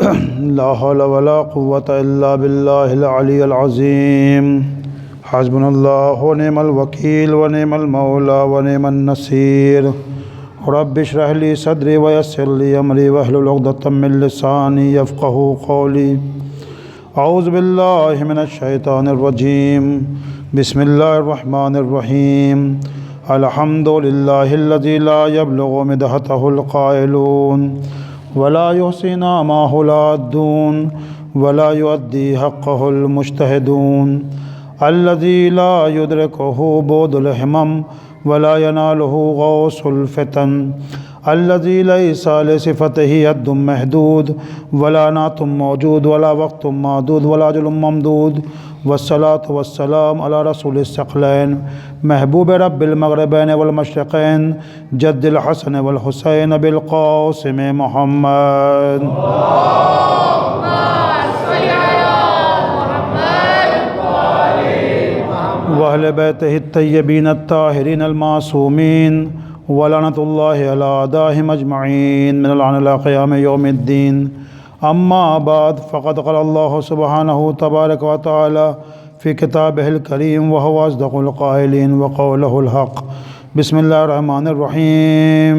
لا حول ولا قوة إلا بالله العلي العظيم حسبنا الله ونعم الوكيل ونعم المولى ونعم النصير رب اشرح لي صدري ويسر لي أمري واحلل عقدة من لساني يفقهوا قولي أعوذ بالله من الشيطان الرجيم بسم الله الرحمن الرحيم الحمد لله الذي لا يبلغ مدحته القائلون ولا يحصي نعمه العادون ولا يؤدي حقه المجتهدون الذي لا يدركه بعد الهمم ولا يناله غوص الفتن الذي ليس لصفته يد محدود ولا نعت موجود ولا وقت معدود ولا أجل ممدود والصلاة والسلام على رسول الثقلين محبوب رب المغربين والمشرقين جد الحسن والحسين بالقاسم محمد وأهل بيته الطيبين الطاهرين المعصومين ولعنة الله على أعدائهم أجمعين من الآن إلى قيام يوم الدين أما بعد فقد قال الله سبحانه تبارك وتعالى في كتابه الكريم وهو أصدق القائلين وقوله الحق بسم الله الرحمن الرحيم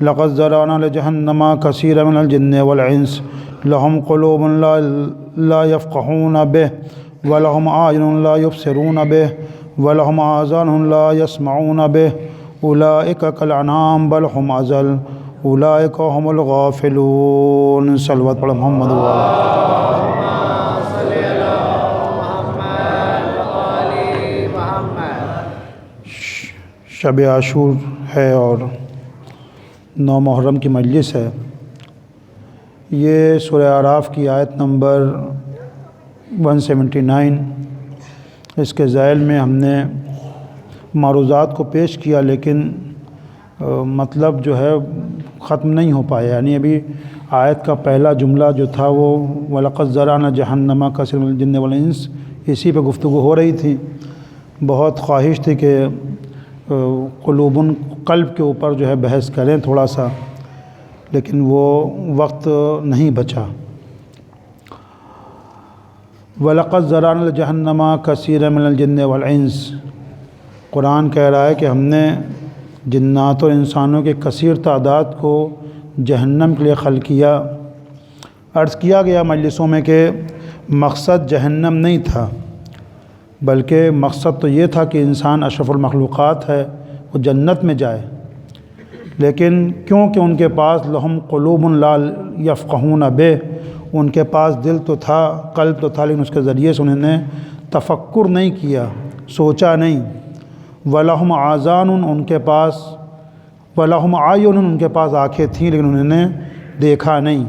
لقد ذرأنا لجهنم كثيرا من الجن والإنس لهم قلوب لا يفقهون به ولهم أعين لا يبصرون به ولهم آذان لا يسمعون به أولئك كالأنعام بل هم أضل أولئك هم الغافلون صلوات پڑھ محمد شب عاشور ہے اور 9 محرم کی مجلس ہے۔ یہ سورہ اعراف کی آیت نمبر 179 اس کے ذیل میں ہم نے معروضات کو پیش کیا، لیکن مطلب جو ہے ختم نہیں ہو پایا، یعنی ابھی آیت کا پہلا جملہ جو تھا وہ وَلَقَدْ ذَرَأْنَا جَهَنَّمَ كَثِيرًا مِنَ الْجِنِّ وَالْإِنسِ، اسی پہ گفتگو ہو رہی تھی۔ بہت خواہش تھی کہ قلب کے اوپر جو ہے بحث کریں تھوڑا سا، لیکن وہ وقت نہیں بچا۔ وَلَقَدْ ذَرَأْنَا جَهَنَّمَ كَثِيرًا مِنَ الْجِنِّ وَالْإِنسِ، قرآن کہہ رہا ہے کہ ہم نے جنات اور انسانوں کے کثیر تعداد کو جہنم کے لیے خلق کیا۔ عرض کیا گیا مجلسوں میں کہ مقصد جہنم نہیں تھا، بلکہ مقصد تو یہ تھا کہ انسان اشرف المخلوقات ہے، وہ جنت میں جائے، لیکن کیونکہ ان کے پاس لہم قلوب لا یفقہون بہ، ان کے پاس دل تو تھا، قلب تو تھا، لیکن اس کے ذریعے سے انہوں نے تفکر نہیں کیا، سوچا نہیں۔ وَلَهُمْ آذَانٌ، ان کے پاس وَلَهُمْ أَعْيُنٌ، ان کے پاس آنکھیں تھیں لیکن انہوں نے دیکھا نہیں،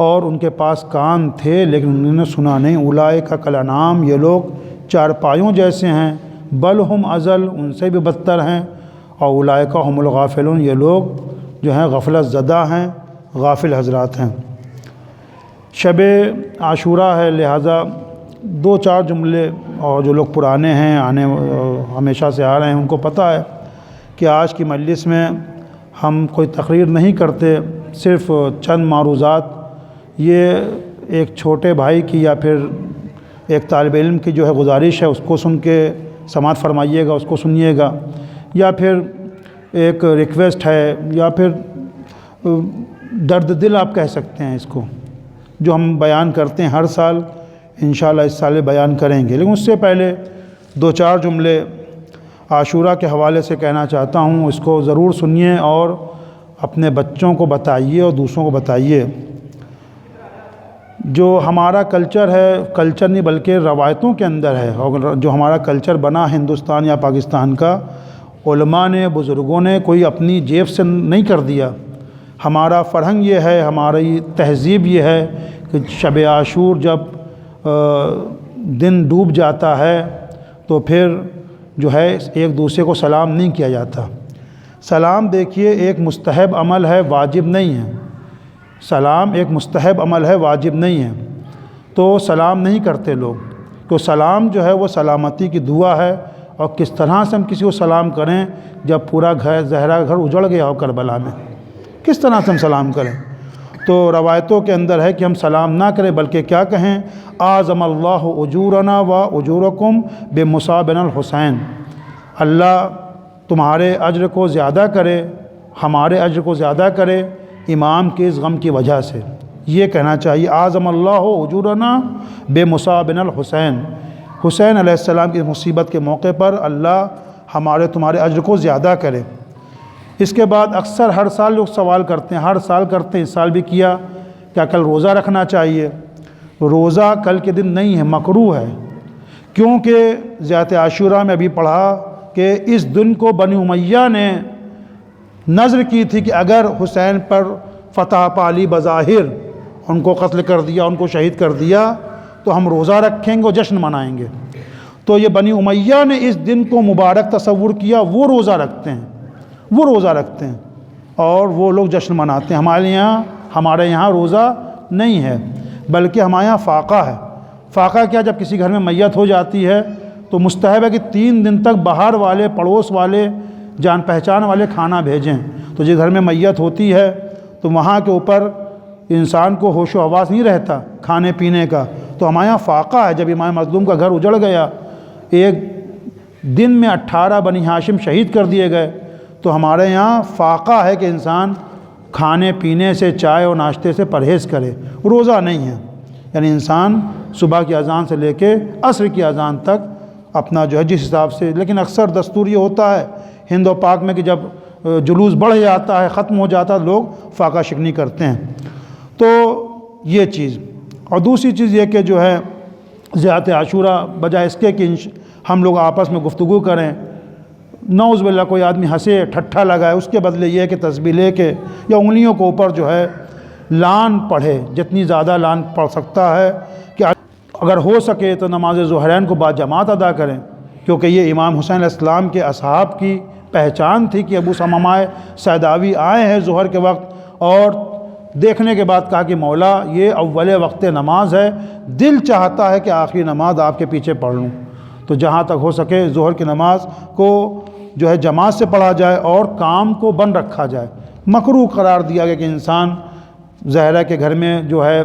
اور ان کے پاس کان تھے لیکن انہوں نے سنا نہیں۔ اولئک کالانعام، یہ لوگ چارپائیوں جیسے ہیں، بل ہم اضل، ان سے بھی بدتر ہیں، اور اولئک هم الغافلون، یہ لوگ جو ہیں غفلت زدہ ہیں، غافل حضرات ہیں۔ شب عاشورہ ہے، لہٰذا 2-4 جملے، اور جو لوگ پرانے ہیں ہمیشہ سے آ رہے ہیں ان کو پتہ ہے کہ آج کی مجلس میں ہم کوئی تقریر نہیں کرتے، صرف چند معروضات، یہ ایک چھوٹے بھائی کی یا پھر ایک طالب علم کی جو ہے گزارش ہے، اس کو سن کے سماعت فرمائیے گا، اس کو سنیے گا، یا پھر ایک ریکویسٹ ہے، یا پھر درد دل آپ کہہ سکتے ہیں اس کو، جو ہم بیان کرتے ہیں ہر سال، انشاءاللہ اس سال بیان کریں گے۔ لیکن اس سے پہلے 2-4 جملے عاشورہ کے حوالے سے کہنا چاہتا ہوں، اس کو ضرور سنیے اور اپنے بچوں کو بتائیے اور دوسروں کو بتائیے۔ جو ہمارا کلچر ہے، کلچر نہیں بلکہ روایتوں کے اندر ہے، اور جو ہمارا کلچر بنا ہندوستان یا پاکستان کا، علماء نے، بزرگوں نے کوئی اپنی جیب سے نہیں کر دیا۔ ہمارا فرہنگ یہ ہے، ہماری تہذیب یہ ہے کہ شب عاشور جب دن ڈوب جاتا ہے تو پھر جو ہے ایک دوسرے کو سلام نہیں کیا جاتا۔ سلام دیکھیے ایک مستحب عمل ہے، واجب نہیں ہے۔ سلام ایک مستحب عمل ہے، واجب نہیں ہے، تو سلام نہیں کرتے لوگ، تو سلام جو ہے وہ سلامتی کی دعا ہے۔ اور کس طرح سے ہم کسی کو سلام کریں جب پورا زہرا گھر اجڑ گیا ہو کربلا میں، کس طرح سے ہم سلام کریں؟ تو روایتوں کے اندر ہے کہ ہم سلام نہ کریں بلکہ کیا کہیں، اعظم اللہ اجورنا و اجورکم بمصابنا الحسین، اللہ تمہارے اجر کو زیادہ کرے، ہمارے اجر کو زیادہ کرے امام کے اس غم کی وجہ سے، یہ کہنا چاہیے اعظم اللہ اجورنا بمصابنا الحسین، حسین علیہ السلام کی مصیبت کے موقع پر اللہ ہمارے تمہارے اجر کو زیادہ کرے۔ اس کے بعد اکثر ہر سال لوگ سوال کرتے ہیں، ہر سال کرتے ہیں، اس سال بھی کیا، کیا کل روزہ رکھنا چاہیے؟ روزہ کل کے دن نہیں ہے، مکروہ ہے، کیونکہ ذات عاشورہ میں ابھی پڑھا کہ اس دن کو بنی امیہ نے نذر کی تھی کہ اگر حسین پر فتح پالی بظاہر، ان کو قتل کر دیا، ان کو شہید کر دیا، تو ہم روزہ رکھیں گے اور جشن منائیں گے۔ تو یہ بنی امیہ نے اس دن کو مبارک تصور کیا، وہ روزہ رکھتے ہیں، وہ روزہ رکھتے ہیں اور وہ لوگ جشن مناتے ہیں۔ ہمارے یہاں روزہ نہیں ہے، بلکہ ہمارے یہاں فاقہ ہے۔ فاقہ کیا، جب کسی گھر میں میت ہو جاتی ہے تو مستحب ہے کہ 3 دن تک باہر والے، پڑوس والے، جان پہچان والے کھانا بھیجیں۔ تو جس گھر میں میت ہوتی ہے تو وہاں کے اوپر انسان کو ہوش و حواس نہیں رہتا کھانے پینے کا، تو ہمارے یہاں فاقہ ہے۔ جب امام مظلوم کا گھر اجڑ گیا، ایک دن میں 18 بنی ہاشم شہید کر دیے گئے، تو ہمارے یہاں فاقہ ہے کہ انسان کھانے پینے سے، چائے اور ناشتے سے پرہیز کرے، روزہ نہیں ہے۔ یعنی انسان صبح کی اذان سے لے کے عصر کی اذان تک اپنا جو ہے جس حساب سے، لیکن اکثر دستور یہ ہوتا ہے ہند و پاک میں کہ جب جلوس بڑھ جاتا ہے، ختم ہو جاتا ہے، لوگ فاقہ شکنی کرتے ہیں۔ تو یہ چیز، اور دوسری چیز یہ کہ جو ہے ذات عاشورہ بجائے اس کے کہ ہم لوگ آپس میں گفتگو کریں، نعوذ باللہ کوئی آدمی ہنسے ٹھٹھا لگائے، اس کے بدلے یہ کہ تسبیح لے کے یا انگلیوں کے اوپر جو ہے لان پڑھے، جتنی زیادہ لان پڑھ سکتا ہے، کہ اگر ہو سکے تو نماز ظہرین کو با جماعت ادا کریں، کیونکہ یہ امام حسین علیہ السلام کے اصحاب کی پہچان تھی کہ ابو ثمامہ سیداوی آئے ہیں ظہر کے وقت، اور دیکھنے کے بعد کہا کہ مولا یہ اول وقت نماز ہے، دل چاہتا ہے کہ آخری نماز آپ کے پیچھے پڑھ لوں۔ تو جہاں تک ہو سکے ظہر کی نماز کو جو ہے جماعت سے پڑھا جائے اور کام کو بند رکھا جائے۔ مکروہ قرار دیا گیا کہ انسان ظاہرہ کے گھر میں جو ہے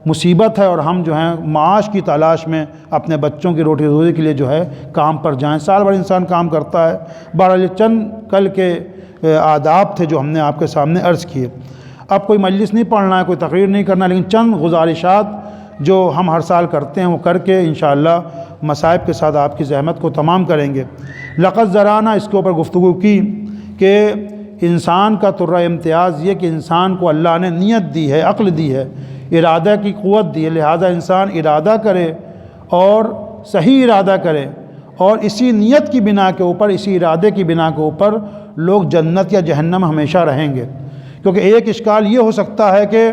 مصیبت ہے اور ہم جو ہیں معاش کی تلاش میں اپنے بچوں کی روٹی روزی کے لیے جو ہے کام پر جائیں۔ سال بھر انسان کام کرتا ہے۔ بہرحال چند کل کے آداب تھے جو ہم نے آپ کے سامنے عرض کیے۔ اب کوئی مجلس نہیں پڑھنا ہے، کوئی تقریر نہیں کرنا، لیکن چند گزارشات جو ہم ہر سال کرتے ہیں وہ کر کے انشاءاللہ مصائب کے ساتھ آپ کی زحمت کو تمام کریں گے۔ لقد ذرانہ اس کے اوپر گفتگو کی کہ انسان کا طرہ امتیاز یہ کہ انسان کو اللہ نے نیت دی ہے، عقل دی ہے، ارادہ کی قوت دی ہے، لہذا انسان ارادہ کرے اور صحیح ارادہ کرے، اور اسی نیت کی بنا کے اوپر، اسی ارادے کی بنا کے اوپر لوگ جنت یا جہنم ہمیشہ رہیں گے۔ کیونکہ ایک اشکال یہ ہو سکتا ہے کہ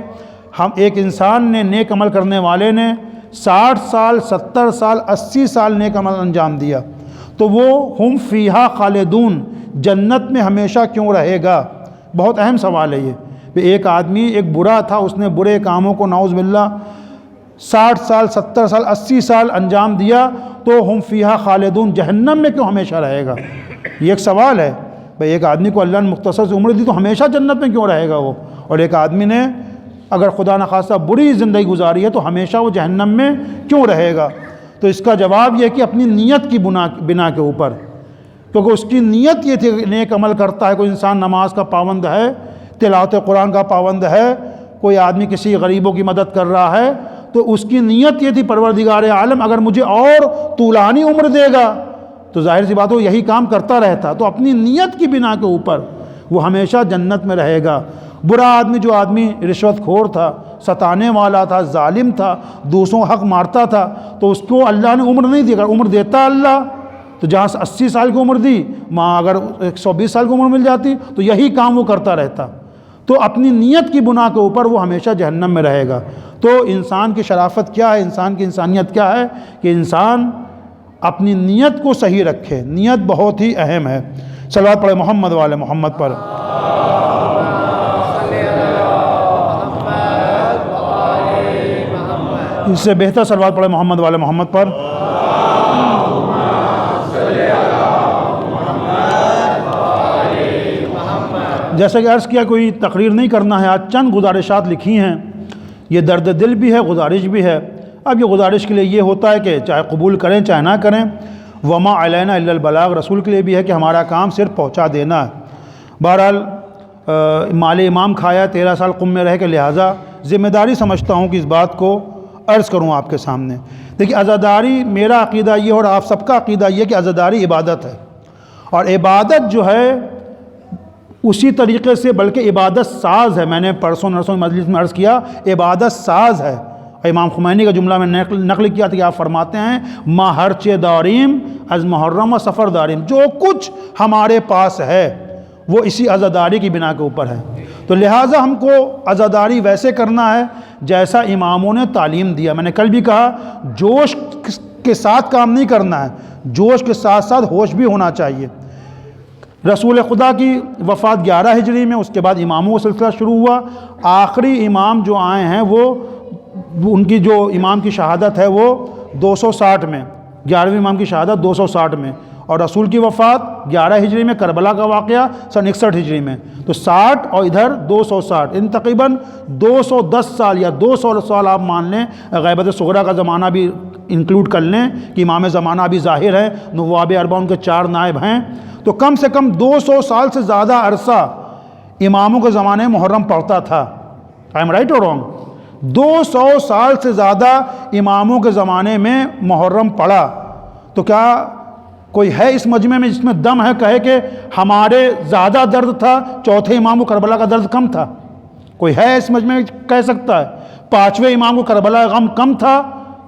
ہم ایک انسان نے، نیک عمل کرنے والے نے 60 سال، 70 سال، 80 سال نیک عمل انجام دیا، تو وہ ہم فیہا خالدون، جنت میں ہمیشہ کیوں رہے گا؟ بہت اہم سوال ہے یہ۔ ایک آدمی ایک برا تھا، اس نے برے کاموں کو نعوذ باللہ 60 سال، 70 سال، 80 سال انجام دیا، تو ہم فیہا خالدون، جہنم میں کیوں ہمیشہ رہے گا؟ یہ ایک سوال ہے۔ بھئی ایک آدمی کو اللہ نے مختصر سی عمر دی تو ہمیشہ جنت میں کیوں رہے گا وہ؟ اور ایک آدمی نے اگر خدا نخواستہ بری زندگی گزاری ہے تو ہمیشہ وہ جہنم میں کیوں رہے گا؟ تو اس کا جواب یہ کہ اپنی نیت کی بنا کے اوپر، کیونکہ اس کی نیت یہ تھی کہ نیک عمل کرتا ہے، کوئی انسان نماز کا پابند ہے، تلاوت قرآن کا پابند ہے، کوئی آدمی کسی غریبوں کی مدد کر رہا ہے، تو اس کی نیت یہ تھی پروردگار عالم اگر مجھے اور طولانی عمر دے گا تو ظاہر سی بات ہو یہی کام کرتا رہتا، تو اپنی نیت کی بنا کے اوپر وہ ہمیشہ جنت میں رہے گا۔ برا آدمی، جو آدمی رشوت خور تھا، ستانے والا تھا، ظالم تھا، دوسروں حق مارتا تھا، تو اس کو اللہ نے عمر نہیں دی۔ اگر عمر دیتا اللہ تو جہاں 80 سال کی عمر دی، ماں اگر 120 سال کی عمر مل جاتی تو یہی کام وہ کرتا رہتا۔ تو اپنی نیت کی بنا کے اوپر وہ ہمیشہ جہنم میں رہے گا۔ تو انسان کی شرافت کیا ہے، انسان کی انسانیت کیا ہے کہ انسان اپنی نیت کو صحیح رکھے۔ نیت بہت ہی اہم ہے۔ صلوات پڑھے محمد والے محمد پر۔ اس سے بہتر صلوات پڑھے محمد والے محمد پر۔ جیسا کہ عرض کیا کوئی تقریر نہیں کرنا ہے، آج چند گزارشات لکھی ہیں، یہ درد دل بھی ہے، گزارش بھی ہے۔ اب یہ گزارش کے لیے یہ ہوتا ہے کہ چاہے قبول کریں چاہے نہ کریں، وما علینا الا البلاغ، رسول کے لیے بھی ہے کہ ہمارا کام صرف پہنچا دینا ہے۔ بہرحال مال امام کھایا، 13 سال قم میں رہ کے، لہٰذا ذمہ داری سمجھتا ہوں کہ اس بات کو عرض کروں آپ کے سامنے۔ دیکھیے عزاداری، میرا عقیدہ یہ اور آپ سب کا عقیدہ یہ کہ عزاداری عبادت ہے، اور عبادت جو ہے اسی طریقے سے بلکہ عبادت ساز ہے۔ میں نے پرسوں نرسوں مجلس میں عرض کیا، عبادت ساز ہے۔ امام خمینی کا جملہ میں نقل کیا تھا کہ آپ فرماتے ہیں ما ہرچ داریم از محرم و سفر داریم، جو کچھ ہمارے پاس ہے وہ اسی عزاداری کی بنا کے اوپر ہے۔ تو لہٰذا ہم کو عزاداری ویسے کرنا ہے جیسا اماموں نے تعلیم دیا۔ میں نے کل بھی کہا جوش کے ساتھ کام نہیں کرنا ہے، جوش کے ساتھ ساتھ ہوش بھی ہونا چاہیے۔ رسول خدا کی وفات 11 ہجری میں، اس کے بعد اماموں کا سلسلہ شروع ہوا۔ آخری امام جو آئے ہیں وہ ان کی جو امام کی شہادت ہے وہ 260 میں، 11ویں امام کی شہادت 260 میں، اور رسول کی وفات 11 ہجری میں، کربلا کا واقعہ سن 61 ہجری میں، تو 60 اور ادھر 260، ان تقریباً 210 سال یا 200 سال آپ مان لیں، غیبت صغریٰ کا زمانہ بھی انکلوڈ کر لیں کہ امام زمانہ ابھی ظاہر ہے، نواب اربعہ ان کے 4 نائب ہیں، تو کم سے کم 200 سال سے زیادہ عرصہ اماموں کے زمانے میں محرم پڑتا تھا۔ آئی ایم رائٹ اور رانگ؟ 200 سال سے زیادہ اماموں کے زمانے میں محرم پڑا۔ تو کیا کوئی ہے اس مجمع میں جس میں دم ہے کہے کہ ہمارے زیادہ درد تھا، چوتھے امام کو کربلا کا درد کم تھا؟ کوئی ہے اس مجمع میں کہہ سکتا ہے؟ 5ویں امام کو کربلا کا غم کم تھا،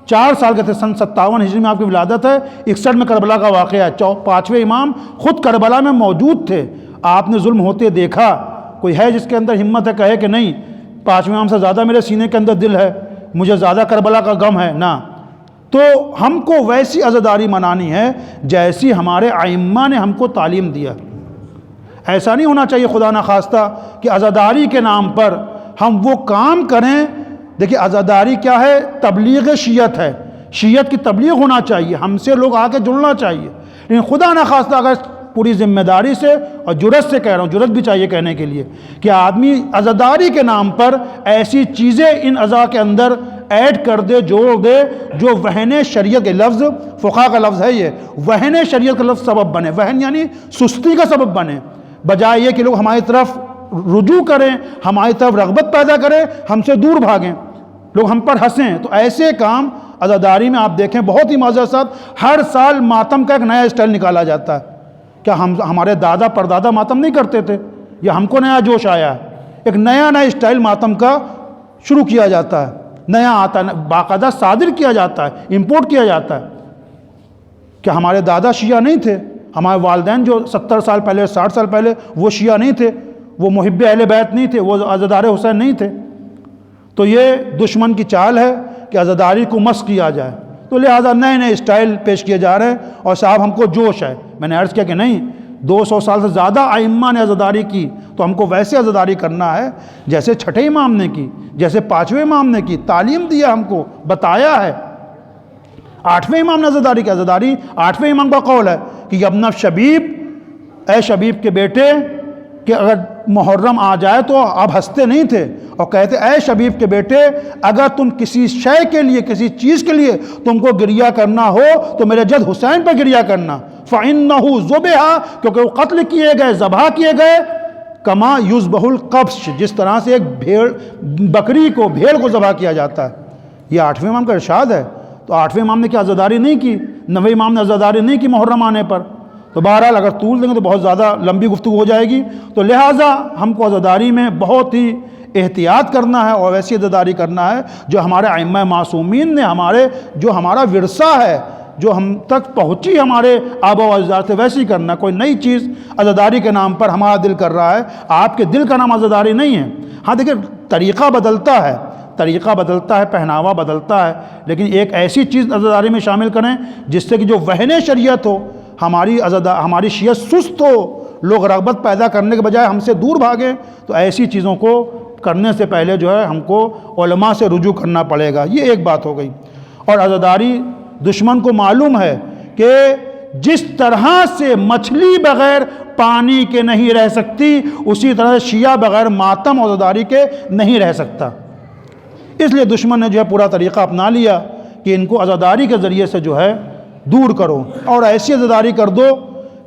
4 سال کے تھے، سن 57 ہجری میں آپ کی ولادت ہے، 61 میں کربلا کا واقعہ ہے، 5ویں امام خود کربلا میں موجود تھے، آپ نے ظلم ہوتے دیکھا۔ کوئی ہے جس کے اندر ہمت ہے کہے کہ نہیں 5ویں امام سے زیادہ میرے سینے کے اندر دل ہے، مجھے زیادہ کربلا کا غم ہے؟ نہ۔ تو ہم کو ویسی عزاداری منانی ہے جیسی ہمارے ائمہ نے ہم کو تعلیم دیا۔ ایسا نہیں ہونا چاہیے خدا نخواستہ کہ عزاداری کے نام پر ہم وہ کام کریں۔ دیکھیے عزاداری کیا ہے؟ تبلیغ شیعت ہے، شیعت کی تبلیغ ہونا چاہیے، ہم سے لوگ آ کے جڑنا چاہیے، لیکن خدا نخواستہ اگر پوری ذمہ داری سے اور جرت سے کہہ رہا ہوں، جرت بھی چاہیے کہنے کے لیے کہ آدمی عزاداری کے نام پر ایسی چیزیں ان اعضاء کے اندر ایڈ کر دے، جوڑ دے، جو وہن شریعت کے لفظ، فقہا کا لفظ ہے یہ، وہن شریعت کا لفظ سبب بنے، وہن یعنی سستی کا سبب بنے، بجائے یہ کہ لوگ ہماری طرف رجوع کریں، ہماری طرف رغبت پیدا کریں، ہم سے دور بھاگیں، لوگ ہم پر ہنسیں۔ تو ایسے کام عزاداری میں آپ دیکھیں بہت ہی معذرت ساتھ ہر سال ماتم کا ایک نیا اسٹائل نکالا جاتا ہے۔ کیا ہمارے دادا پردادا ماتم نہیں کرتے تھے؟ یا ہم کو نیا جوش آیا ہے؟ ایک نیا اسٹائل ماتم کا شروع کیا جاتا ہے، نیا آتا ہے، باقاعدہ صادر کیا جاتا ہے، امپورٹ کیا جاتا ہے۔ کیا ہمارے دادا شیعہ نہیں تھے؟ ہمارے والدین جو 70 سال پہلے 60 سال پہلے وہ شیعہ نہیں تھے؟ وہ محب اہل بیت نہیں تھے؟ وہ عزادار حسین نہیں تھے؟ تو یہ دشمن کی چال ہے کہ عزاداری کو مسخ کیا جائے، تو لہٰذا نئے نئے اسٹائل پیش کیے جا رہے ہیں، اور صاحب ہم کو جوش ہے۔ میں نے عرض کیا کہ نہیں، 200 سال سے زیادہ ائمہ نے عزاداری کی، تو ہم کو ویسے عزاداری کرنا ہے جیسے چھٹے امام نے کی، جیسے 5ویں امام نے کی، تعلیم دیا ہم کو، بتایا ہے۔ 8ویں امام نے عزاداری کی، عزاداری 8ویں امام کا قول ہے کہ یبن شبیب، اے شبیب کے بیٹے، کہ اگر محرم آ جائے تو آپ ہنستے نہیں تھے اور کہتے اے شبیب کے بیٹے اگر تم کسی شے کے لیے، کسی چیز کے لیے تم کو گریہ کرنا ہو تو میرے جد حسین پہ گریہ کرنا، فَإِنَّهُ ذُبِحَ، کیونکہ وہ قتل کیے گئے، ذبح کیے گئے، کما یذبح القبش، جس طرح سے ایک بھیڑ، بکری کو، بھیڑ کو ذبح کیا جاتا ہے۔ یہ 8ویں امام کا ارشاد ہے۔ تو 8ویں امام نے کیا عزاداری نہیں کی؟ 9ویں امام نے عزاداری نہیں کی محرم آنے پر؟ تو بہرحال اگر طول دیں گے تو بہت زیادہ لمبی گفتگو ہو جائے گی، تو لہٰذا ہم کو عزاداری میں بہت ہی احتیاط کرنا ہے اور ویسی عزاداری کرنا ہے جو ہمارے ائمہ معصومین نے، جو ہمارا ورثہ ہے، جو ہم تک پہنچی ہمارے آبا و اجداد سے، ویسی کرنا۔ کوئی نئی چیز عزاداری کے نام پر ہمارا دل کر رہا ہے، آپ کے دل کا نام عزاداری نہیں ہے۔ ہاں دیکھیں طریقہ بدلتا ہے، طریقہ بدلتا ہے، پہناوا بدلتا ہے، لیکن ایک ایسی چیز عزاداری میں شامل کریں جس سے کہ جو وہن شریعت ہو، ہماری شیعت سست ہو، لوگ رغبت پیدا کرنے کے بجائے ہم سے دور بھاگیں، تو ایسی چیزوں کو کرنے سے پہلے جو ہے ہم کو علماء سے رجوع کرنا پڑے گا۔ یہ ایک بات ہو گئی۔ اور عزاداری دشمن کو معلوم ہے کہ جس طرح سے مچھلی بغیر پانی کے نہیں رہ سکتی، اسی طرح شیعہ بغیر ماتم اور عزاداری کے نہیں رہ سکتا۔ اس لیے دشمن نے جو ہے پورا طریقہ اپنا لیا کہ ان کو عزاداری کے ذریعے سے جو ہے دور کرو، اور ایسی عزاداری کر دو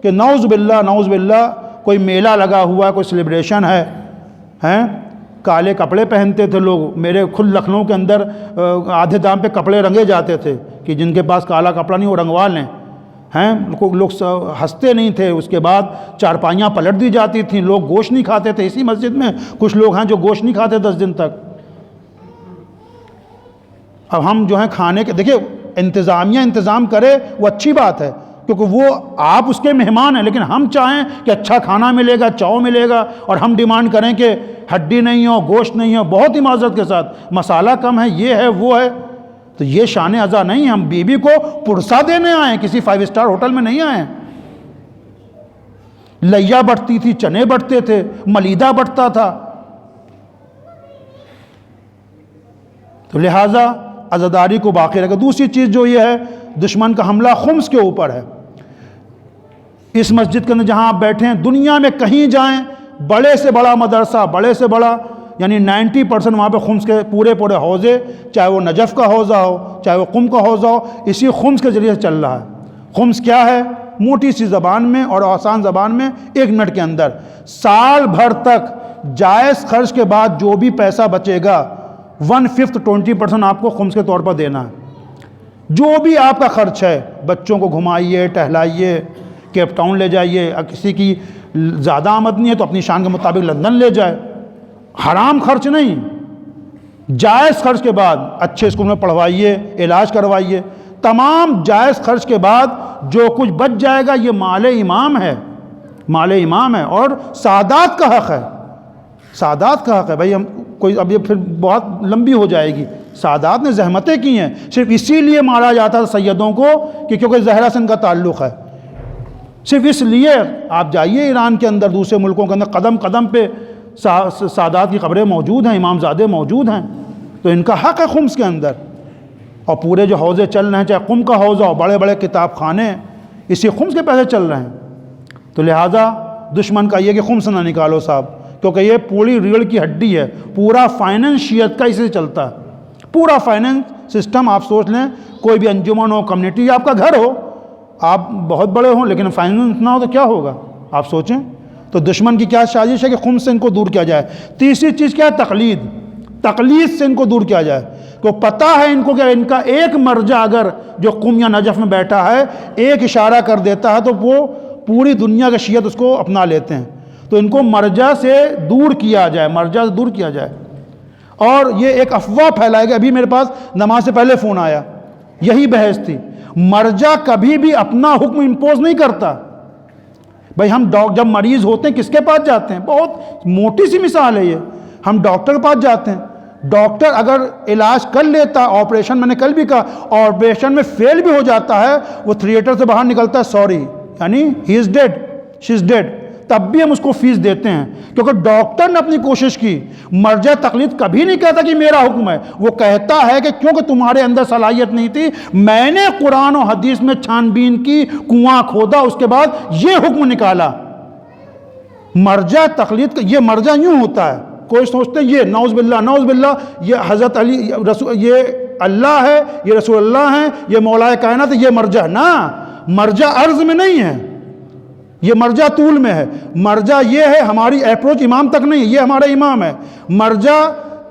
کہ نعوذ باللہ کوئی میلہ لگا ہوا ہے، کوئی سیلیبریشن ہے، کالے کپڑے پہنتے تھے لوگ، میرے خود لکھنؤ کے اندر آدھے دام پہ کپڑے رنگے جاتے تھے کہ جن کے پاس کالا کپڑا نہیں وہ رنگوا لیں، لوگ ہنستے نہیں تھے، اس کے بعد چارپائیاں پلٹ دی جاتی تھیں، لوگ گوشت نہیں کھاتے تھے، اسی مسجد میں کچھ لوگ ہیں جو گوشت نہیں کھاتے 10 دن تک۔ اب ہم جو ہیں کھانے کے، دیکھیں انتظامیہ انتظام کرے وہ اچھی بات ہے، کیونکہ وہ آپ اس کے مہمان ہیں، لیکن ہم چاہیں کہ اچھا کھانا ملے گا، چاؤ ملے گا، اور ہم ڈیمانڈ کریں کہ ہڈی نہیں ہو، گوشت نہیں ہو، بہت ہی معذرت کے ساتھ مسالہ کم ہے، یہ ہے وہ ہے، تو یہ شان عزا نہیں، ہم بیوی کو پرسہ دینے آئے، کسی 5 اسٹار ہوٹل میں نہیں آئے۔ لیا بٹتی تھی، چنے بٹتے تھے، ملیدہ بٹتا تھا، تو لہٰذا عزاداری کو باقی رکھا۔ دوسری چیز جو یہ ہے، دشمن کا حملہ خمس کے اوپر ہے۔ اس مسجد کے اندر جہاں آپ بیٹھے ہیں، دنیا میں کہیں جائیں، بڑے سے بڑا مدرسہ، بڑے سے بڑا، یعنی 90% وہاں پہ خمس کے پورے حوضے، چاہے وہ نجف کا حوضہ ہو، چاہے وہ قم کا حوضہ ہو، اسی خمس کے ذریعے سے چل رہا ہے۔ خمس کیا ہے؟ موٹی سی زبان میں اور آسان زبان میں 1 منٹ کے اندر سال بھر تک جائز خرچ کے بعد جو بھی پیسہ بچے گا 1/5 20% آپ کو خمس کے طور پر دینا ہے۔ جو بھی آپ کا خرچ ہے، بچوں کو گھمائیے، ٹہلائیے، کیپ ٹاؤن لے جائیے، کسی کی زیادہ آمدنی ہے تو اپنی شان کے مطابق لندن لے جائے، حرام خرچ نہیں، جائز خرچ کے بعد اچھے اسکول میں پڑھوائیے، علاج کروائیے، تمام جائز خرچ کے بعد جو کچھ بچ جائے گا یہ مال امام ہے، مال امام ہے، اور سادات کا حق ہے، سادات کا حق ہے۔ بھائی ہم کوئی، اب یہ پھر بہت لمبی ہو جائے گی، سادات نے زحمتیں کی ہیں، صرف اسی لیے مارا جاتا تھا سیدوں کو کہ کیونکہ زہرہ سے ان کا تعلق ہے، صرف اس لیے۔ آپ جائیے ایران کے اندر، دوسرے ملکوں کے اندر، قدم قدم پہ سادات کی قبریں موجود ہیں، امام زادے موجود ہیں، تو ان کا حق ہے خمس کے اندر۔ اور پورے جو حوضے چل رہے ہیں، چاہے قم کا حوضہ ہو، بڑے بڑے کتاب خانے، اسی خمس کے پیسے چل رہے ہیں۔ تو لہٰذا دشمن کا یہ کہ خمس نہ نکالو صاحب، کیونکہ یہ پوری ریڑھ کی ہڈی ہے، پورا فائننس شیعت کا اسی سے چلتا ہے، پورا فائننس سسٹم۔ آپ سوچ لیں، کوئی بھی انجمن ہو، کمیونٹی، آپ کا گھر ہو، آپ بہت بڑے ہوں لیکن فائننس نہ ہو تو کیا ہوگا؟ آپ سوچیں۔ تو دشمن کی کیا سازش ہے کہ خمس سے ان کو دور کیا جائے۔ تیسری چیز کیا ہے؟ تقلید، تقلید سے ان کو دور کیا جائے، تو پتہ ہے ان کو کہ ان کا ایک مرجع اگر جو قم یا نجف میں بیٹھا ہے ایک اشارہ کر دیتا ہے تو وہ پوری دنیا کے شیعت اس کو اپنا لیتے ہیں، تو ان کو مرجع سے دور کیا جائے، مرجع سے دور کیا جائے۔ اور یہ ایک افواہ پھیلائے گا، ابھی میرے پاس نماز سے پہلے فون آیا، یہی بحث تھی، مرجع کبھی بھی اپنا حکم امپوز نہیں کرتا۔ بھائی ہم جب مریض ہوتے ہیں کس کے پاس جاتے ہیں؟ بہت موٹی سی مثال ہے یہ، ہم ڈاکٹر کے پاس جاتے ہیں، ڈاکٹر اگر علاج کر لیتا، آپریشن میں نے کل بھی کہا، آپریشن میں فیل بھی ہو جاتا ہے، وہ تھیٹر سے باہر نکلتا ہے سوری، یعنی ہی از ڈیڈ، شی از ڈیڈ، تب بھی ہم اس کو فیس دیتے ہیں، کیونکہ ڈاکٹر نے اپنی کوشش کی۔ مرجع تقلید کبھی نہیں کہتا کہ میرا حکم ہے، وہ کہتا ہے کہ کیونکہ تمہارے اندر صلاحیت نہیں تھی، میں نے قرآن و حدیث میں چھان بین کی، کنواں کھودا، اس کے بعد یہ حکم نکالا۔ مرجع تقلید کا یہ مرجع یوں ہوتا ہے، کوئی سوچتے ہیں یہ نعوذ باللہ یہ حضرت علی یہ اللہ ہے، یہ رسول اللہ ہیں، یہ مولا کائنات، یہ مرجع نا، مرجع عرض میں نہیں ہے، یہ مرجع طول میں ہے۔ مرجع یہ ہے، ہماری اپروچ امام تک نہیں ہے، یہ ہمارا امام ہے۔ مرجع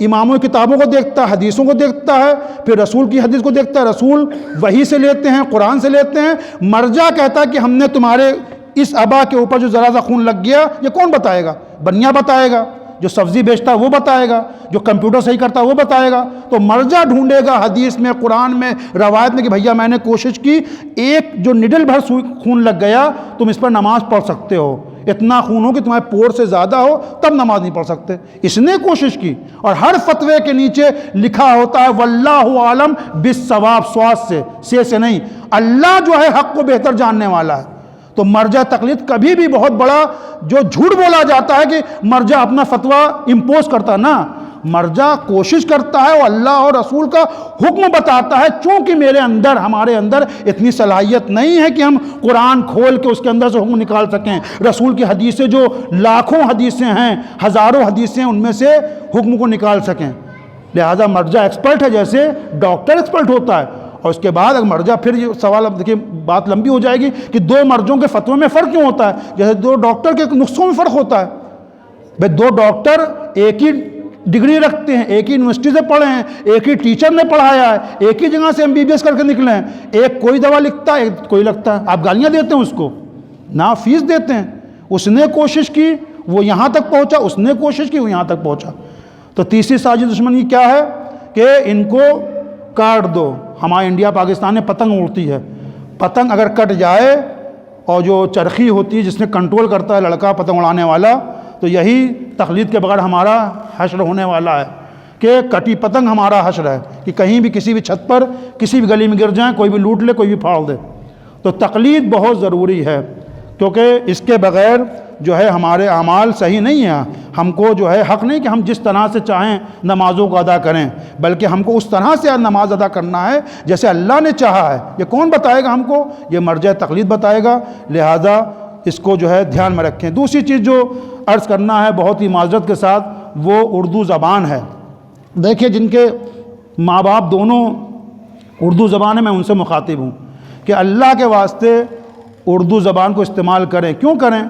اماموں کی کتابوں کو دیکھتا ہے، حدیثوں کو دیکھتا ہے، پھر رسول کی حدیث کو دیکھتا ہے، رسول وحی سے لیتے ہیں، قرآن سے لیتے ہیں۔ مرجع کہتا ہے کہ ہم نے تمہارے اس ابا کے اوپر جو ذرا سا خون لگ گیا، یہ کون بتائے گا؟ بنیا بتائے گا، جو سبزی بیچتا ہے وہ بتائے گا، جو کمپیوٹر صحیح کرتا ہے وہ بتائے گا۔ تو مرجع ڈھونڈے گا حدیث میں، قرآن میں، روایت میں کہ بھیا میں نے کوشش کی، ایک جو نڈل بھر خون لگ گیا، تم اس پر نماز پڑھ سکتے ہو، اتنا خون ہو کہ تمہارے پور سے زیادہ ہو تب نماز نہیں پڑھ سکتے۔ اس نے کوشش کی، اور ہر فتوے کے نیچے لکھا ہوتا ہے واللہ عالم بالصواب، سواس سے نہیں، اللہ جو ہے حق کو بہتر جاننے والا ہے۔ تو مرجع تقلید کبھی بھی بہت بڑا جو جھوٹ بولا جاتا ہے کہ مرجع اپنا فتویٰ امپوز کرتا، نہ، مرجع کوشش کرتا ہے، وہ اللہ اور رسول کا حکم بتاتا ہے، چونکہ ہمارے اندر اتنی صلاحیت نہیں ہے کہ ہم قرآن کھول کے اس کے اندر سے حکم نکال سکیں، رسول کی حدیثیں جو لاکھوں حدیثیں ہیں، ہزاروں حدیثیں، ان میں سے حکم کو نکال سکیں۔ لہٰذا مرجع ایکسپرٹ ہے، جیسے ڈاکٹر ایکسپرٹ ہوتا ہے۔ اور اس کے بعد اگر مرجع، پھر یہ سوال اب دیکھیے بات لمبی ہو جائے گی کہ دو مرجعوں کے فتوے میں فرق کیوں ہوتا ہے؟ جیسے دو ڈاکٹر کے نسخوں میں فرق ہوتا ہے۔ بھئی دو ڈاکٹر ایک ہی ڈگری رکھتے ہیں، ایک ہی یونیورسٹی سے پڑھے ہیں، ایک ہی ٹیچر نے پڑھایا ہے، ایک ہی جگہ سے MBBS کر کے نکلے ہیں، ایک کوئی دوا لکھتا ہے، ایک کوئی لگتا ہے۔ آپ گالیاں دیتے ہیں اس کو، نہ فیس دیتے ہیں۔ اس نے کوشش کی، وہ یہاں تک پہنچا، اس نے کوشش کی، وہ یہاں تک پہنچا۔ تو تیسری سازش دشمن کی کیا ہے کہ ان کو کاٹ دو۔ ہمارے انڈیا پاکستان میں پتنگ اڑتی ہے، پتنگ اگر کٹ جائے، اور جو چرخی ہوتی ہے جس نے کنٹرول کرتا ہے لڑکا پتنگ اڑانے والا، تو یہی تقلید کے بغیر ہمارا حشر ہونے والا ہے کہ کٹی پتنگ ہمارا حشر ہے، کہ کہیں بھی کسی بھی چھت پر کسی بھی گلی میں گر جائیں، کوئی بھی لوٹ لے، کوئی بھی پھاڑ دے۔ تو تقلید بہت ضروری ہے، کیونکہ اس کے بغیر جو ہے ہمارے اعمال صحیح نہیں ہیں۔ ہم کو جو ہے حق نہیں کہ ہم جس طرح سے چاہیں نمازوں کو ادا کریں، بلکہ ہم کو اس طرح سے نماز ادا کرنا ہے جیسے اللہ نے چاہا ہے۔ یہ کون بتائے گا ہم کو؟ یہ مرجع تقلید بتائے گا۔ لہٰذا اس کو جو ہے دھیان میں رکھیں۔ دوسری چیز جو عرض کرنا ہے بہت ہی معذرت کے ساتھ، وہ اردو زبان ہے۔ دیکھیے جن کے ماں باپ دونوں اردو زبان ہے، میں ان سے مخاطب ہوں کہ اللہ کے واسطے اردو زبان کو استعمال کریں۔ کیوں کریں؟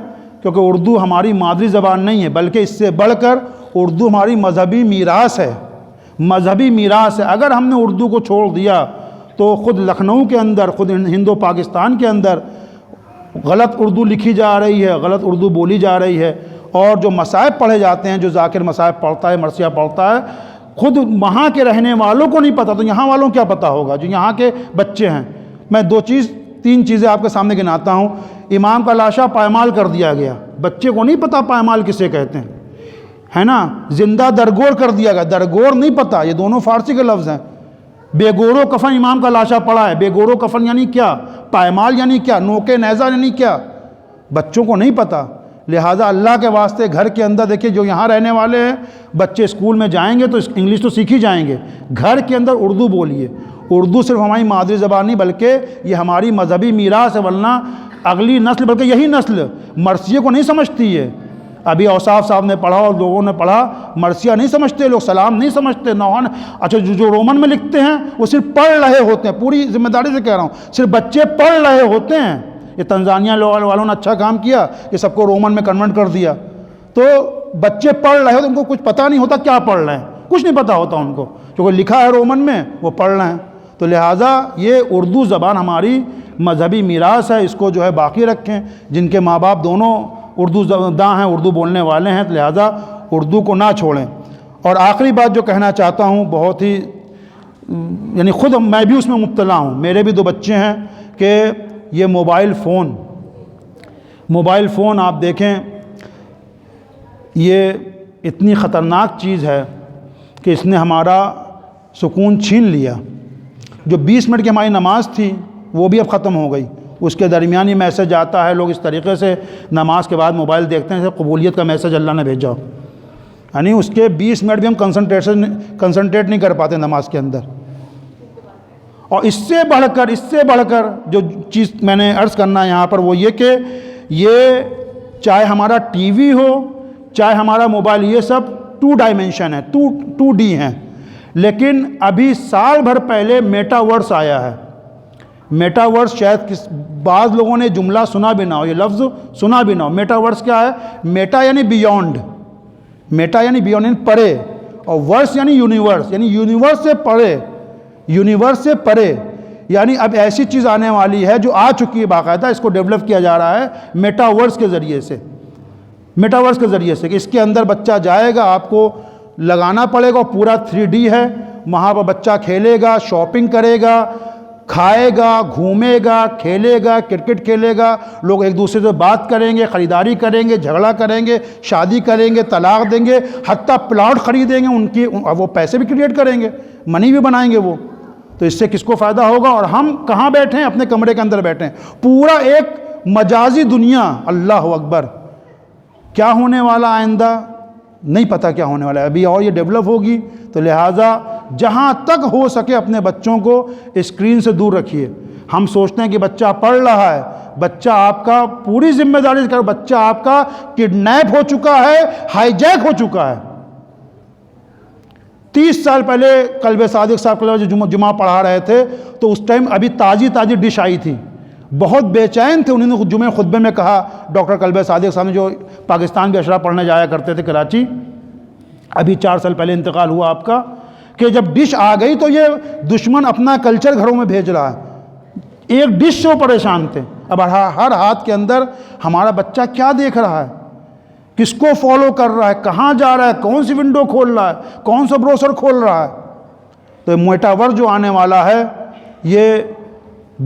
کیونکہ اردو ہماری مادری زبان نہیں ہے، بلکہ اس سے بڑھ کر اردو ہماری مذہبی میراث ہے، مذہبی میراث ہے۔ اگر ہم نے اردو کو چھوڑ دیا تو خود لکھنؤ کے اندر، خود ہند و پاکستان کے اندر غلط اردو لکھی جا رہی ہے، غلط اردو بولی جا رہی ہے، اور جو مصائب پڑھے جاتے ہیں، جو ذاکر مصائب پڑھتا ہے، مرثیہ پڑھتا ہے، خود وہاں کے رہنے والوں کو نہیں پتہ، تو یہاں والوں کیا پتہ ہوگا جو یہاں کے بچے ہیں۔ میں تین چیزیں آپ کے سامنے گناتا ہوں۔ امام کا لاشا پائمال کر دیا گیا، بچے کو نہیں پتہ پائمال کسے کہتے ہیں، ہے نا؟ زندہ درگور کر دیا گیا، درگور نہیں پتہ، یہ دونوں فارسی کے لفظ ہیں۔ بے گورو کفن امام کا لاشا پڑا ہے، بے گورو کفن یعنی کیا، پائمال یعنی کیا، نوکے نیزہ یعنی کیا، بچوں کو نہیں پتہ۔ لہٰذا اللہ کے واسطے گھر کے اندر دیکھیے، جو یہاں رہنے والے ہیں بچے اسکول میں جائیں گے تو انگلش تو سیکھ ہی جائیں گے، گھر کے اندر اردو بولیے۔ اردو صرف ہماری مادری زبان نہیں، بلکہ یہ ہماری مذہبی میراث ہے، ورنہ اگلی نسل، بلکہ یہی نسل مرثیے کو نہیں سمجھتی ہے۔ ابھی اوصاف صاحب نے پڑھا اور لوگوں نے پڑھا، مرثیہ نہیں سمجھتے لوگ، سلام نہیں سمجھتے، نوحان۔ اچھا جو رومن میں لکھتے ہیں وہ صرف پڑھ رہے ہوتے ہیں، پوری ذمہ داری سے کہہ رہا ہوں، صرف بچے پڑھ رہے ہوتے ہیں۔ یہ تنزانیہ والوں نے اچھا کام کیا کہ سب کو رومن میں کنورٹ کر دیا۔ تو بچے پڑھ رہے ہوتے، ان کو کچھ پتہ نہیں ہوتا کیا پڑھ رہے ہیں، کچھ نہیں پتہ ہوتا ان کو، کیونکہ لکھا ہے رومن میں، وہ پڑھ رہے ہیں۔ تو لہٰذا یہ اردو زبان ہماری مذہبی میراث ہے، اس کو جو ہے باقی رکھیں۔ جن کے ماں باپ دونوں اردو داں ہیں، اردو بولنے والے ہیں، تو لہٰذا اردو کو نہ چھوڑیں۔ اور آخری بات جو کہنا چاہتا ہوں، بہت ہی یعنی خود میں بھی اس میں مبتلا ہوں، میرے بھی 2 بچے ہیں، کہ یہ موبائل فون آپ دیکھیں، یہ اتنی خطرناک چیز ہے کہ اس نے ہمارا سکون چھین لیا۔ جو 20 منٹ کی ہماری نماز تھی وہ بھی اب ختم ہو گئی، اس کے درمیان ہی میسج آتا ہے، لوگ اس طریقے سے نماز کے بعد موبائل دیکھتے ہیں، قبولیت کا میسج اللہ نے بھیجا، یعنی اس کے 20 منٹ بھی ہم کنسنٹریٹ نہیں کر پاتے نماز کے اندر۔ اور اس سے بڑھ کر جو چیز میں نے عرض کرنا ہے یہاں پر، وہ یہ کہ یہ چاہے ہمارا ٹی وی ہو، چاہے ہمارا موبائل، یہ سب 2 ڈائمنشن ہے، 2D ہیں۔ لیکن ابھی سال بھر پہلے میٹاورس آیا ہے۔ میٹاورس شاید بعض لوگوں نے جملہ سنا بھی نہ ہو، یہ لفظ سنا بھی نہ ہو۔ میٹاورس کیا ہے؟ میٹا یعنی بیونڈ، میٹا یعنی بیونڈ یعنی پرے، اور ورس یعنی یونیورس، یعنی یونیورس سے پرے، یونیورس سے پرے۔ یعنی اب ایسی چیز آنے والی ہے جو آ چکی ہے باقاعدہ، اس کو ڈیولپ کیا جا رہا ہے میٹاورس کے ذریعے سے، میٹاورس کے ذریعے سے، کہ اس کے اندر بچہ جائے گا، آپ کو لگانا پڑے گا، پورا 3D ہے، وہاں پر بچہ کھیلے گا، شاپنگ کرے گا، کھائے گا، گھومے گا، کھیلے گا، کرکٹ کھیلے گا، لوگ ایک دوسرے سے بات کریں گے، خریداری کریں گے، جھگڑا کریں گے، شادی کریں گے، طلاق دیں گے، حتیٰ پلاٹ خریدیں گے، وہ پیسے بھی کریٹ کریں گے، منی بھی بنائیں گے وہ۔ تو اس سے کس کو فائدہ ہوگا؟ اور ہم کہاں بیٹھے ہیں؟ اپنے کمرے کے اندر بیٹھے ہیں، پورا ایک مجازی دنیا۔ اللہ اکبر! کیا ہونے والا آئندہ نہیں پتہ کیا ہونے والا ہے ابھی، اور یہ ڈیولپ ہوگی. تو لہٰذا جہاں تک ہو سکے اپنے بچوں کو اسکرین سے دور رکھیے. ہم سوچتے ہیں کہ بچہ پڑھ رہا ہے، بچہ آپ کا پوری ذمہ داری سے کرو، بچہ آپ کا کڈنیپ ہو چکا ہے، ہائی جیک ہو چکا ہے. 30 سال پہلے قلب صادق صاحب جو جمعہ پڑھا رہے تھے تو اس ٹائم ابھی تازی ڈش آئی تھی، بہت بے چین تھے. انہوں نے جمعہ خطبے میں کہا، ڈاکٹر قلب صادق صاحب نے جو پاکستان کے اشرا پڑھنے جایا کرتے تھے کراچی، ابھی 4 سال پہلے انتقال ہوا آپ کا، کہ جب ڈش آ گئی تو یہ دشمن اپنا کلچر گھروں میں بھیج رہا ہے. ایک ڈش سے وہ پریشان تھے. اب ہر ہاتھ کے اندر ہمارا بچہ کیا دیکھ رہا ہے، کس کو فالو کر رہا ہے، کہاں جا رہا ہے، کون سی ونڈو کھول رہا ہے، کون سا بروسر کھول رہا ہے. تو میٹاورس جو آنے والا ہے یہ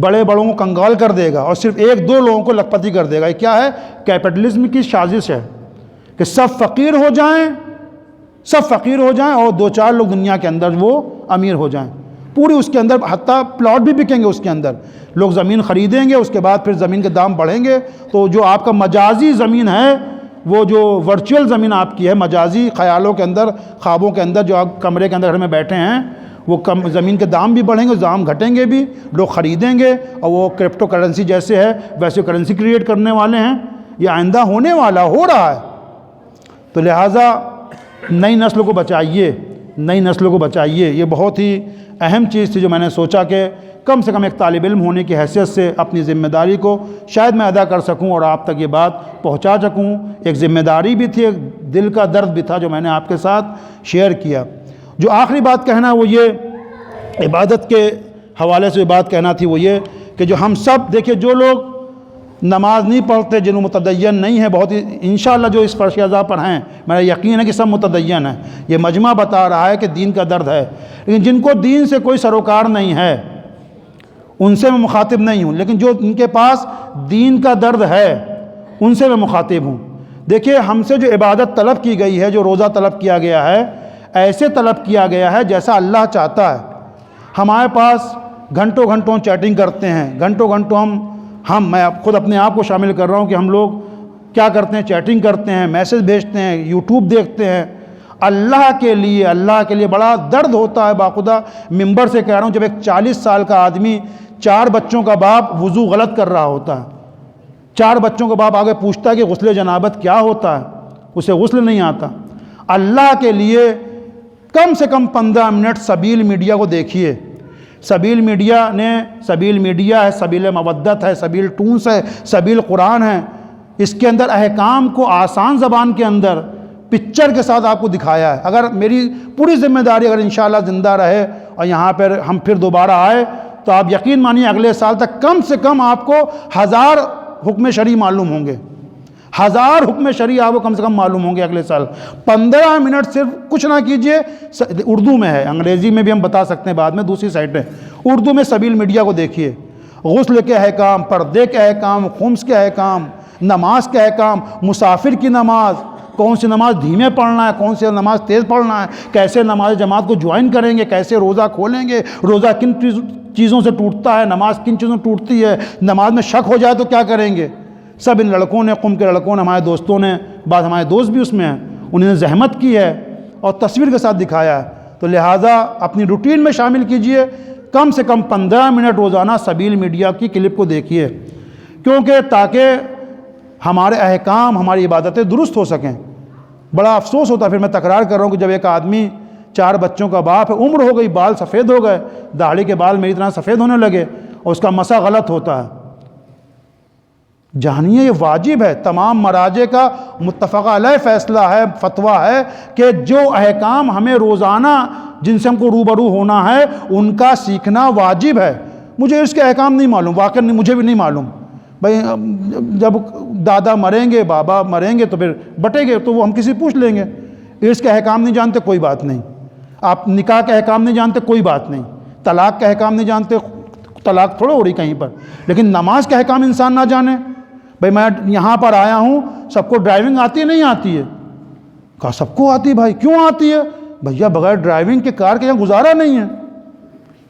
بڑے بڑوں کو کنگال کر دے گا اور صرف 1-2 لوگوں کو لکھپتی کر دے گا. یہ کیا ہے؟ کیپٹلزم کی سازش ہے کہ سب فقیر ہو جائیں اور 2-4 لوگ دنیا کے اندر وہ امیر ہو جائیں. پوری اس کے اندر حتیٰ پلاٹ بھی بکیں گے، اس کے اندر لوگ زمین خریدیں گے، اس کے بعد پھر زمین کے دام بڑھیں گے. تو جو آپ کا مجازی زمین ہے، وہ جو ورچوئل زمین آپ کی ہے، مجازی خیالوں کے اندر، خوابوں کے اندر، جو آپ کمرے کے اندر گھر میں بیٹھے ہیں، وہ زمین کے دام بھی بڑھیں گے، دام گھٹیں گے بھی، لوگ خریدیں گے، اور وہ کرپٹو کرنسی جیسے ہے ویسے کرنسی کریٹ کرنے والے ہیں. یہ آئندہ ہونے والا، ہو رہا ہے. تو لہٰذا نئی نسل کو بچائیے. یہ بہت ہی اہم چیز تھی جو میں نے سوچا کہ کم سے کم ایک طالب علم ہونے کی حیثیت سے اپنی ذمہ داری کو شاید میں ادا کر سکوں اور آپ تک یہ بات پہنچا سکوں. ایک ذمہ داری بھی تھی، ایک دل کا درد بھی تھا جو میں نے آپ کے ساتھ شیئر کیا. جو آخری بات کہنا وہ یہ عبادت کے حوالے سے بات کہنا تھی، وہ یہ کہ جو ہم سب دیکھیں، جو لوگ نماز نہیں پڑھتے، جن متدین نہیں ہیں، بہت ہی انشاءاللہ جو اس فرش اعضاء پر ہیں، میرا یقین ہے کہ سب متدین ہیں. یہ مجمع بتا رہا ہے کہ دین کا درد ہے، لیکن جن کو دین سے کوئی سروکار نہیں ہے ان سے میں مخاطب نہیں ہوں، لیکن جو ان کے پاس دین کا درد ہے ان سے میں مخاطب ہوں. دیکھیے، ہم سے جو عبادت طلب کی گئی ہے، جو روزہ طلب کیا گیا ہے، ایسے طلب کیا گیا ہے جیسا اللہ چاہتا ہے. ہمارے پاس گھنٹوں چیٹنگ کرتے ہیں، گھنٹوں میں خود اپنے آپ کو شامل کر رہا ہوں کہ ہم لوگ کیا کرتے ہیں، چیٹنگ کرتے ہیں، میسج بھیجتے ہیں، یوٹیوب دیکھتے ہیں. اللہ کے لیے بڑا درد ہوتا ہے. باخدا ممبر سے کہہ رہا ہوں، جب ایک 40 سال کا آدمی، 4 بچوں کا باپ وضو غلط کر رہا ہوتا ہے، 4 بچوں کا باپ آگے پوچھتا ہے کہ غسل جنابت کیا ہوتا ہے، اسے غسل نہیں آتا. اللہ کے لیے کم سے کم 15 منٹ سبیل میڈیا کو دیکھیے. سبیل میڈیا ہے، سبیل مودت ہے، سبیل ٹونس ہے، سبیل قرآن ہے. اس کے اندر احکام کو آسان زبان کے اندر پکچر کے ساتھ آپ کو دکھایا ہے. اگر میری پوری ذمہ داری اگر انشاءاللہ زندہ رہے اور یہاں پر ہم پھر دوبارہ آئے تو آپ یقین مانیے اگلے سال تک کم سے کم آپ کو 1000 حکم شرعی معلوم ہوں گے. 1000 حکم شرعی آپ کو کم سے کم معلوم ہوں گے اگلے سال. 15 منٹ صرف کچھ نہ کیجئے. اردو میں ہے، انگریزی میں بھی ہم بتا سکتے ہیں بعد میں، دوسری سائٹ ہے. اردو میں سبیل میڈیا کو دیکھیے. غسل کے احکام، پردے کے احکام، خمس کے احکام، نماز کے احکام، مسافر کی نماز، کون سی نماز دھیمے پڑھنا ہے، کون سی نماز تیز پڑھنا ہے، کیسے نماز جماعت کو جوائن کریں گے، کیسے روزہ کھولیں گے، روزہ کن چیزوں سے ٹوٹتا ہے، نماز کن چیزوں سے ٹوٹتی ہے، نماز میں شک ہو جائے تو کیا کریں گے. سب ان لڑکوں نے، قم کے لڑکوں نے، ہمارے دوستوں نے، بعض ہمارے دوست بھی اس میں ہیں، انہوں نے زحمت کی ہے اور تصویر کے ساتھ دکھایا ہے. تو لہٰذا اپنی روٹین میں شامل کیجئے. کم سے کم 15 منٹ روزانہ سبیل میڈیا کی کلپ کو دیکھیے، کیونکہ تاکہ ہمارے احکام، ہماری عبادتیں درست ہو سکیں. بڑا افسوس ہوتا ہے، پھر میں تکرار کر رہا ہوں کہ جب ایک آدمی 4 بچوں کا باپ ہے، عمر ہو گئی، بال سفید ہو گئے، داڑھی کے بال میری طرح سفید ہونے لگے اور اس کا مسا غلط ہوتا ہے. جانیے، یہ واجب ہے، تمام مراجع کا متفقہ علیہ فیصلہ ہے، فتویٰ ہے کہ جو احکام ہمیں روزانہ جن سے ہم کو روبرو ہونا ہے ان کا سیکھنا واجب ہے. مجھے اس کے احکام نہیں معلوم، واقعی مجھے بھی نہیں معلوم. بھائی جب دادا مریں گے، بابا مریں گے تو پھر بٹیں گے تو وہ ہم کسی پوچھ لیں گے. اس کے احکام نہیں جانتے، کوئی بات نہیں. آپ نکاح کے احکام نہیں جانتے، کوئی بات نہیں. طلاق کے احکام نہیں جانتے، طلاق تھوڑا ہو رہی کہیں پر. لیکن نماز کے احکام انسان نہ جانے. بھائی میں یہاں پر آیا ہوں، سب کو ڈرائیونگ آتی ہے نہیں آتی ہے؟ کہا سب کو آتی ہے. بھائی کیوں آتی ہے؟ بھیا بغیر ڈرائیونگ کے کار کے یہاں گزارا نہیں ہے.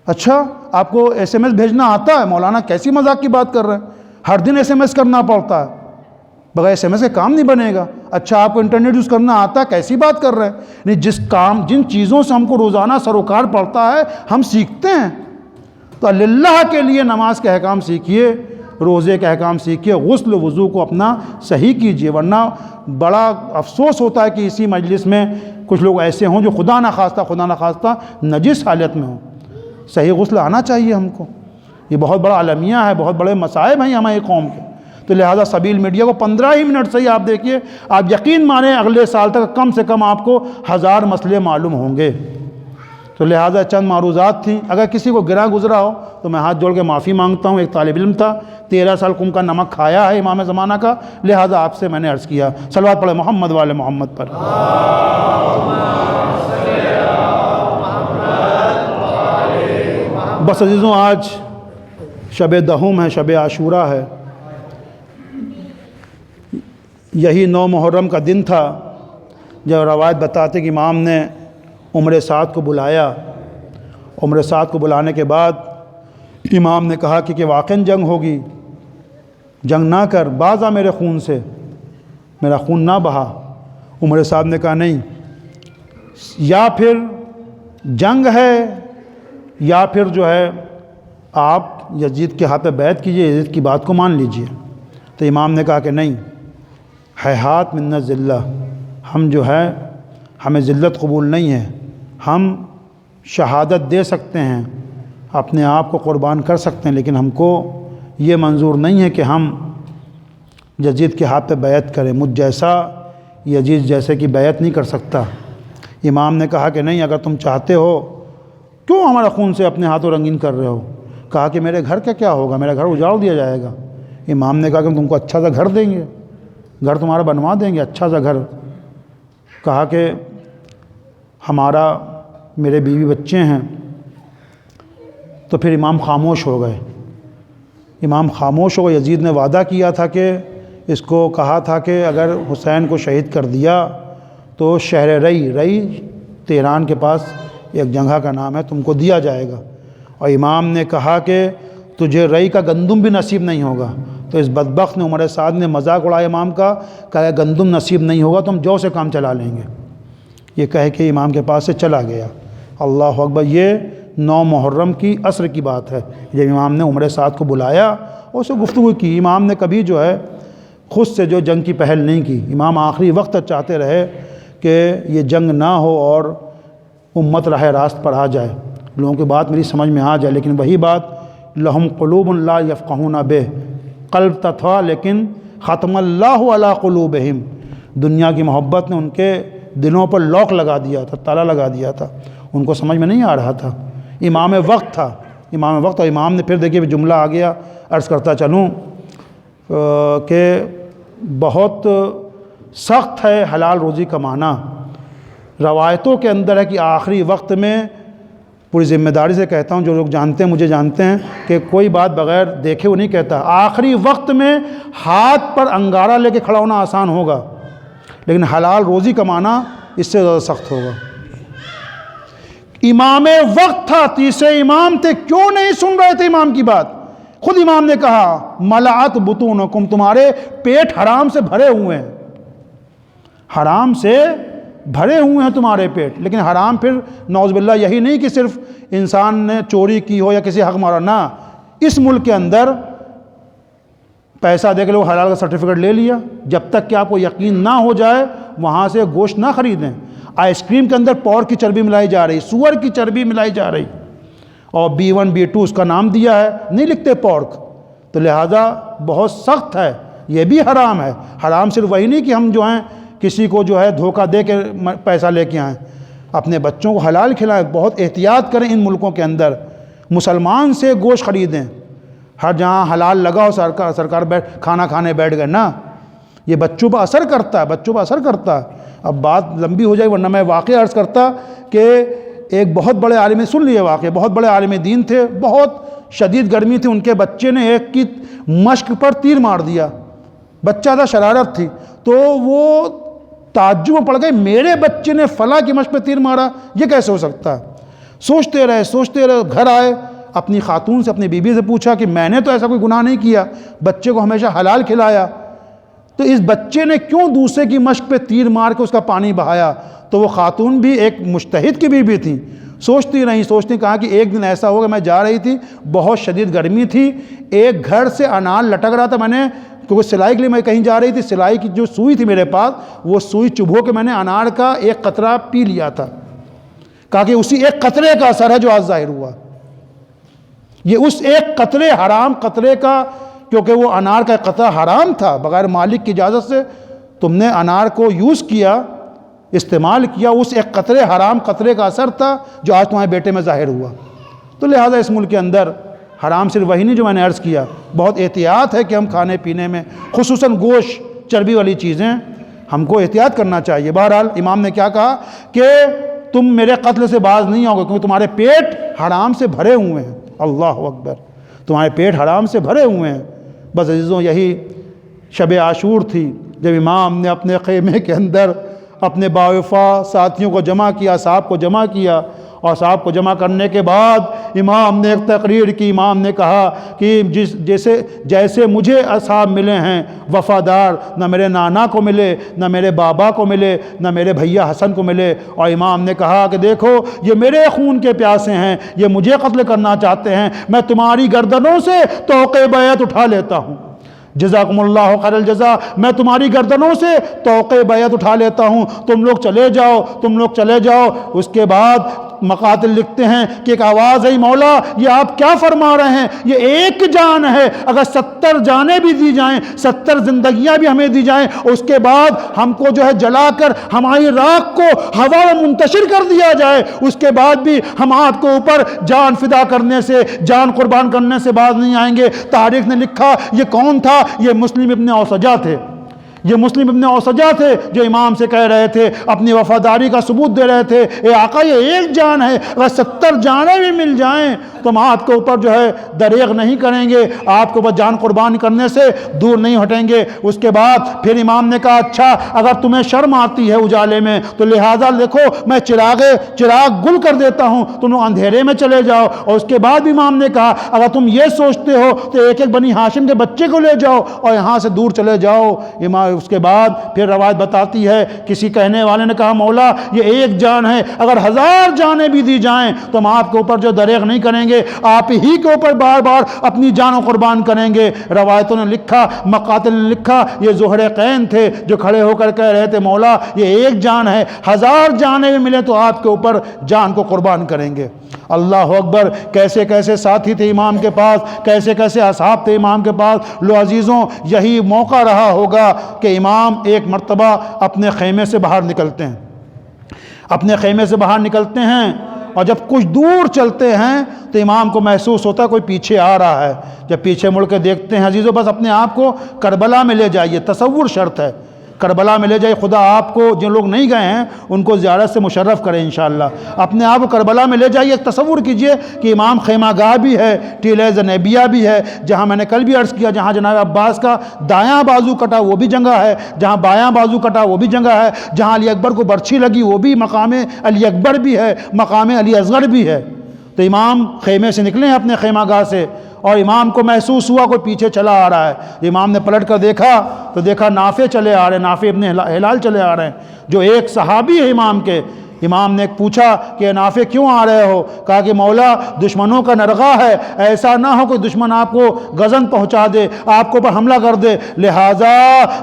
اچھا آپ کو SMS بھیجنا آتا ہے؟ مولانا کیسی مذاق کی بات کر رہے ہیں، ہر دن SMS کرنا پڑتا ہے. بغیر SMS کے کام نہیں بنے گا۔ اچھا آپ کو انٹرنیٹ یوز کرنا آتا ہے، کیسی بات کر رہے ہیں؟ نہیں، جن چیزوں سے ہم کو روزانہ سروکار پڑتا ہے ہم سیکھتے ہیں۔ تو اللہ کے لیے نماز کے احکام سیکھیے، روزے کے احکام سیکھیے، غسل و وضو کو اپنا صحیح کیجیے، ورنہ بڑا افسوس ہوتا ہے کہ اسی مجلس میں کچھ لوگ ایسے ہوں جو خدا نخواستہ نجس حالت میں ہوں۔ صحیح غسل آنا چاہیے ہم کو، یہ بہت بڑا المیہ ہے، بہت بڑے مصائب ہیں ہماری قوم کے۔ تو لہٰذا سبیل میڈیا کو 15 ہی منٹ سے ہی آپ دیکھیے، آپ یقین مانیں اگلے سال تک کم سے کم آپ کو 1000 مسئلے معلوم ہوں گے۔ تو لہٰذا چند معروضات تھیں، اگر کسی کو گرا گزرا ہو تو میں ہاتھ جوڑ کے معافی مانگتا ہوں۔ ایک طالب علم تھا، 13 سال کم کا نمک کھایا ہے امام زمانہ کا، لہٰذا آپ سے میں نے عرض کیا۔ صلوات پڑھے محمد والے محمد پر۔ بس عزیزوں، آج شب دہم ہے، شب عاشورہ ہے۔ یہی 9 محرم کا دن تھا جب روایت بتاتے کہ امام نے عمر سعد کو بلایا۔ عمر سعد کو بلانے کے بعد امام نے کہا کہ واقعاً جنگ ہوگی، جنگ نہ کر، باز آ میرے خون سے، میرا خون نہ بہا۔ عمر صاحب نے کہا نہیں، یا پھر جنگ ہے یا پھر جو ہے آپ یزید کے ہاتھ پہ بیعت کیجئے، یزید کی بات کو مان لیجئے۔ تو امام نے کہا کہ نہیں، ہیہات من الذلہ، ہم جو ہے ہمیں ذلت قبول نہیں ہے، ہم شہادت دے سکتے ہیں، اپنے آپ کو قربان کر سکتے ہیں، لیکن ہم کو یہ منظور نہیں ہے کہ ہم یزید کے ہاتھ پہ بیعت کریں، مجھ جیسا یزید جیسے کی بیعت نہیں کر سکتا۔ امام نے کہا کہ نہیں، اگر تم چاہتے ہو کیوں ہمارا خون سے اپنے ہاتھوں رنگین کر رہے ہو؟ کہا کہ میرے گھر کا کیا ہوگا، میرا گھر اجاڑ دیا جائے گا۔ امام نے کہا کہ ہم تم کو اچھا سا گھر دیں گے، گھر تمہارا بنوا دیں گے، اچھا سا گھر۔ کہا کہ میرے بیوی بچے ہیں۔ تو پھر امام خاموش ہو گئے، امام خاموش ہو گئے۔ یزید نے وعدہ کیا تھا کہ اس کو کہا تھا کہ اگر حسین کو شہید کر دیا تو شہر رئی تہران کے پاس ایک جگہ کا نام ہے، تم کو دیا جائے گا۔ اور امام نے کہا کہ تجھے رئی کا گندم بھی نصیب نہیں ہوگا۔ تو اس بدبخت نے، عمر سعد نے مذاق اڑایا امام کا، کہا گندم نصیب نہیں ہوگا تو ہم جو سے کام چلا لیں گے۔ یہ کہہ کے امام کے پاس سے چلا گیا۔ اللہ اکبر، یہ 9 محرم کی عصر کی بات ہے جب امام نے عمر سعد کو بلایا اور اس سے گفتگو کی۔ امام نے کبھی جو ہے خود سے جو جنگ کی پہل نہیں کی، امام آخری وقت تک چاہتے رہے کہ یہ جنگ نہ ہو اور امت راہ راست پر آ جائے، لوگوں کی بات میری سمجھ میں آ جائے۔ لیکن وہی بات، لہم قلوب لا یفقہون بہ، قلب تو تھا لیکن ختم اللہ علی قلوبہم، دنیا کی محبت نے ان کے دلوں پر لاک لگا دیا تھا، تالا لگا دیا تھا، ان کو سمجھ میں نہیں آ رہا تھا۔ امام وقت تھا، امام وقت، اور امام نے پھر دیکھیے جملہ آ گیا، عرض کرتا چلوں کہ بہت سخت ہے حلال روزی کمانا۔ روایتوں کے اندر ہے کہ آخری وقت میں، پوری ذمہ داری سے کہتا ہوں، جو لوگ جانتے ہیں مجھے جانتے ہیں کہ کوئی بات بغیر دیکھے وہ نہیں کہتا، آخری وقت میں ہاتھ پر انگارہ لے کے کھڑا ہونا آسان ہوگا، لیکن حلال روزی کمانا اس سے زیادہ سخت ہوگا۔ امام وقت تھا، تیسرے امام تھے، کیوں نہیں سن رہے تھے امام کی بات؟ خود امام نے کہا ملأت بطونکم، تمہارے پیٹ حرام سے بھرے ہوئے ہیں، حرام سے بھرے ہوئے ہیں تمہارے پیٹ۔ لیکن حرام پھر نعوذ باللہ یہی نہیں کہ صرف انسان نے چوری کی ہو یا کسی حق مارا، نہ، اس ملک کے اندر پیسہ دے کے لوگ حلال کا سرٹیفکیٹ لے لیا، جب تک کہ آپ کو یقین نہ ہو جائے وہاں سے گوشت نہ خریدیں۔ آئس کریم کے اندر پورک کی چربی ملائی جا رہی، سور کی چربی ملائی جا رہی، اور B1 B2 اس کا نام دیا ہے، نہیں لکھتے پورک۔ تو لہٰذا بہت سخت ہے، یہ بھی حرام ہے۔ حرام صرف وہی نہیں کہ ہم جو ہیں کسی کو جو ہے دھوکہ دے کے پیسہ لے کے آئیں، اپنے بچوں کو حلال کھلائیں، بہت احتیاط کریں۔ ان ملکوں کے اندر مسلمان سے گوشت خریدیں، ہر جہاں حلال لگا ہو سرکار کھانا کھانے بیٹھ گئے، نہ، یہ بچوں پر اثر کرتا ہے، بچوں پر اثر کرتا ہے۔ اب بات لمبی ہو جائے ورنہ میں واقعہ عرض کرتا کہ ایک بہت بڑے عالم، سن لیے واقعہ، بہت بڑے عالم دین تھے، بہت شدید گرمی تھی، ان کے بچے نے ایک کی مشق پر تیر مار دیا، بچہ تھا، شرارت تھی، تو وہ تعجب میں پڑ گئے، میرے بچے نے فلاں کی مشق پہ تیر مارا، یہ کیسے ہو سکتا ہے؟ سوچتے رہے، گھر آئے، اپنی خاتون سے، اپنی بیوی سے پوچھا کہ میں نے تو ایسا کوئی گناہ نہیں کیا، بچے کو ہمیشہ حلال کھلایا۔ تو اس بچے نے کیوں دوسرے کی مشق پہ تیر مار کے اس کا پانی بہایا؟ تو وہ خاتون بھی ایک مجتہد کی بیوی تھی، سوچتی کہا کہ ایک دن ایسا ہوگا، میں جا رہی تھی، بہت شدید گرمی تھی، ایک گھر سے انار لٹک رہا تھا، میں نے کیونکہ سلائی کے لیے میں کہیں جا رہی تھی، سلائی کی جو سوئی تھی میرے پاس، وہ سوئی چبھو کے میں نے انار کا ایک قطرہ پی لیا تھا۔ کہا کہ اسی ایک قطرے کا اثر ہے جو آج ظاہر ہوا، یہ اس ایک قطرے، حرام قطرے کا، کیونکہ وہ انار کا قطرہ حرام تھا، بغیر مالک کی اجازت سے تم نے انار کو یوز کیا، استعمال کیا، اس ایک قطرے، حرام قطرے کا اثر تھا جو آج تمہارے بیٹے میں ظاہر ہوا۔ تو لہٰذا اس ملک کے اندر حرام صرف وہی نہیں جو میں نے عرض کیا، بہت احتیاط ہے کہ ہم کھانے پینے میں، خصوصاً گوشت، چربی والی چیزیں، ہم کو احتیاط کرنا چاہیے۔ بہرحال امام نے کیا کہا کہ تم میرے قتل سے باز نہیں ہوگے کیونکہ تمہارے پیٹ حرام سے بھرے ہوئے ہیں۔ اللہ اکبر، تمہارے پیٹ حرام سے بھرے ہوئے ہیں۔ بس عزیزوں، یہی شب عاشور تھی جب امام نے اپنے خیمے کے اندر اپنے باوفا ساتھیوں کو جمع کیا، اصحاب کو جمع کیا، اور اصحاب کو جمع کرنے کے بعد امام نے ایک تقریر کی۔ امام نے کہا کہ جیسے مجھے اصحاب ملے ہیں وفادار، نہ میرے نانا کو ملے، نہ میرے بابا کو ملے، نہ میرے بھیا حسن کو ملے۔ اور امام نے کہا کہ دیکھو یہ میرے خون کے پیاسے ہیں، یہ مجھے قتل کرنا چاہتے ہیں، میں تمہاری گردنوں سے توقع بیعت اٹھا لیتا ہوں، جزاکم اللہ خیر الجزا، میں تمہاری گردنوں سے توقع بیعت اٹھا لیتا ہوں، تم لوگ چلے جاؤ، تم لوگ چلے جاؤ۔ اس کے بعد مقاتل لکھتے ہیں کہ ایک آواز ہے، مولا یہ آپ کیا فرما رہے ہیں؟ یہ ایک جان ہے، اگر 70 جانیں بھی دی جائیں، 70 زندگیاں بھی ہمیں دی جائیں، اس کے بعد ہم کو جو ہے جلا کر ہماری راکھ کو ہوا میں منتشر کر دیا جائے، اس کے بعد بھی ہم آپ کے اوپر جان فدا کرنے سے، جان قربان کرنے سے باز نہیں آئیں گے۔ تاریخ نے لکھا یہ کون تھا؟ یہ مسلم ابن اوسجہ تھے، یہ مسلم ابن اوسجہ تھے جو امام سے کہہ رہے تھے، اپنی وفاداری کا ثبوت دے رہے تھے، اے آقا یہ ایک جان ہے، اگر 70 جانیں بھی مل جائیں تو ہم آپ کے اوپر جو ہے دریغ نہیں کریں گے، آپ کے اوپر جان قربان کرنے سے دور نہیں ہٹیں گے۔ اس کے بعد پھر امام نے کہا اچھا اگر تمہیں شرم آتی ہے اجالے میں تو لہٰذا دیکھو میں چراغ گل کر دیتا ہوں، تم لوگ اندھیرے میں چلے جاؤ۔ اور اس کے بعد امام نے کہا اگر تم یہ سوچتے ہو تو ایک ایک بنی ہاشم کے بچے کو لے جاؤ اور یہاں سے دور چلے جاؤ۔ اس کے بعد پھر روایت بتاتی ہے، کسی کہنے والے نے کہا مولا یہ ایک جان ہے، اگر 1000 جانیں بھی دی جائیں تو ہم آپ کے اوپر جو دریغ نہیں کریں گے، آپ ہی کے اوپر بار بار اپنی جانوں قربان کریں گے۔ روایتوں نے لکھا، مقاتل نے لکھا، یہ زہرقین تھے جو کھڑے ہو کر کہہ رہے تھے مولا یہ ایک جان ہے، 1000 جانیں بھی ملیں تو آپ کے اوپر جان کو قربان کریں گے۔ اللہ اکبر، کیسے کیسے ساتھی تھے امام کے پاس، کیسے کیسے اصحاب تھے امام کے پاس۔ لو عزیزوں یہی موقع رہا ہوگا کہ امام ایک مرتبہ اپنے خیمے سے باہر نکلتے ہیں، اپنے خیمے سے باہر نکلتے ہیں، اور جب کچھ دور چلتے ہیں تو امام کو محسوس ہوتا ہے کوئی پیچھے آ رہا ہے۔ جب پیچھے مڑ کے دیکھتے ہیں، عزیزوں بس اپنے آپ کو کربلا میں لے جائیے، تصور شرط ہے، کربلا میں لے جائے، خدا آپ کو جن لوگ نہیں گئے ہیں ان کو زیارت سے مشرف کرے انشاءاللہ۔ اپنے آپ کو کربلا میں لے جائیے، ایک تصور کیجئے کہ امام خیمہ گاہ بھی ہے، ٹیلہ زنیبیہ بھی ہے، جہاں میں نے کل بھی عرض کیا جہاں جناب عباس کا دایاں بازو کٹا وہ بھی جگہ ہے، جہاں بایاں بازو کٹا وہ بھی جگہ ہے، جہاں علی اکبر کو برچھی لگی وہ بھی مقام علی اکبر بھی ہے، مقام علی اصغر بھی ہے۔ تو امام خیمے سے نکلے ہیں اپنے خیمہ گاہ سے، اور امام کو محسوس ہوا کوئی پیچھے چلا آ رہا ہے۔ امام نے پلٹ کر دیکھا تو دیکھا نافع چلے آ رہے ہیں، نافع ابن ہلال چلے آ رہے ہیں جو ایک صحابی ہے امام کے۔ امام نے پوچھا کہ نافع کیوں آ رہے ہو؟ کہا کہ مولا دشمنوں کا نرغہ ہے، ایسا نہ ہو کہ دشمن آپ کو غزن پہنچا دے، آپ کو پر حملہ کر دے، لہٰذا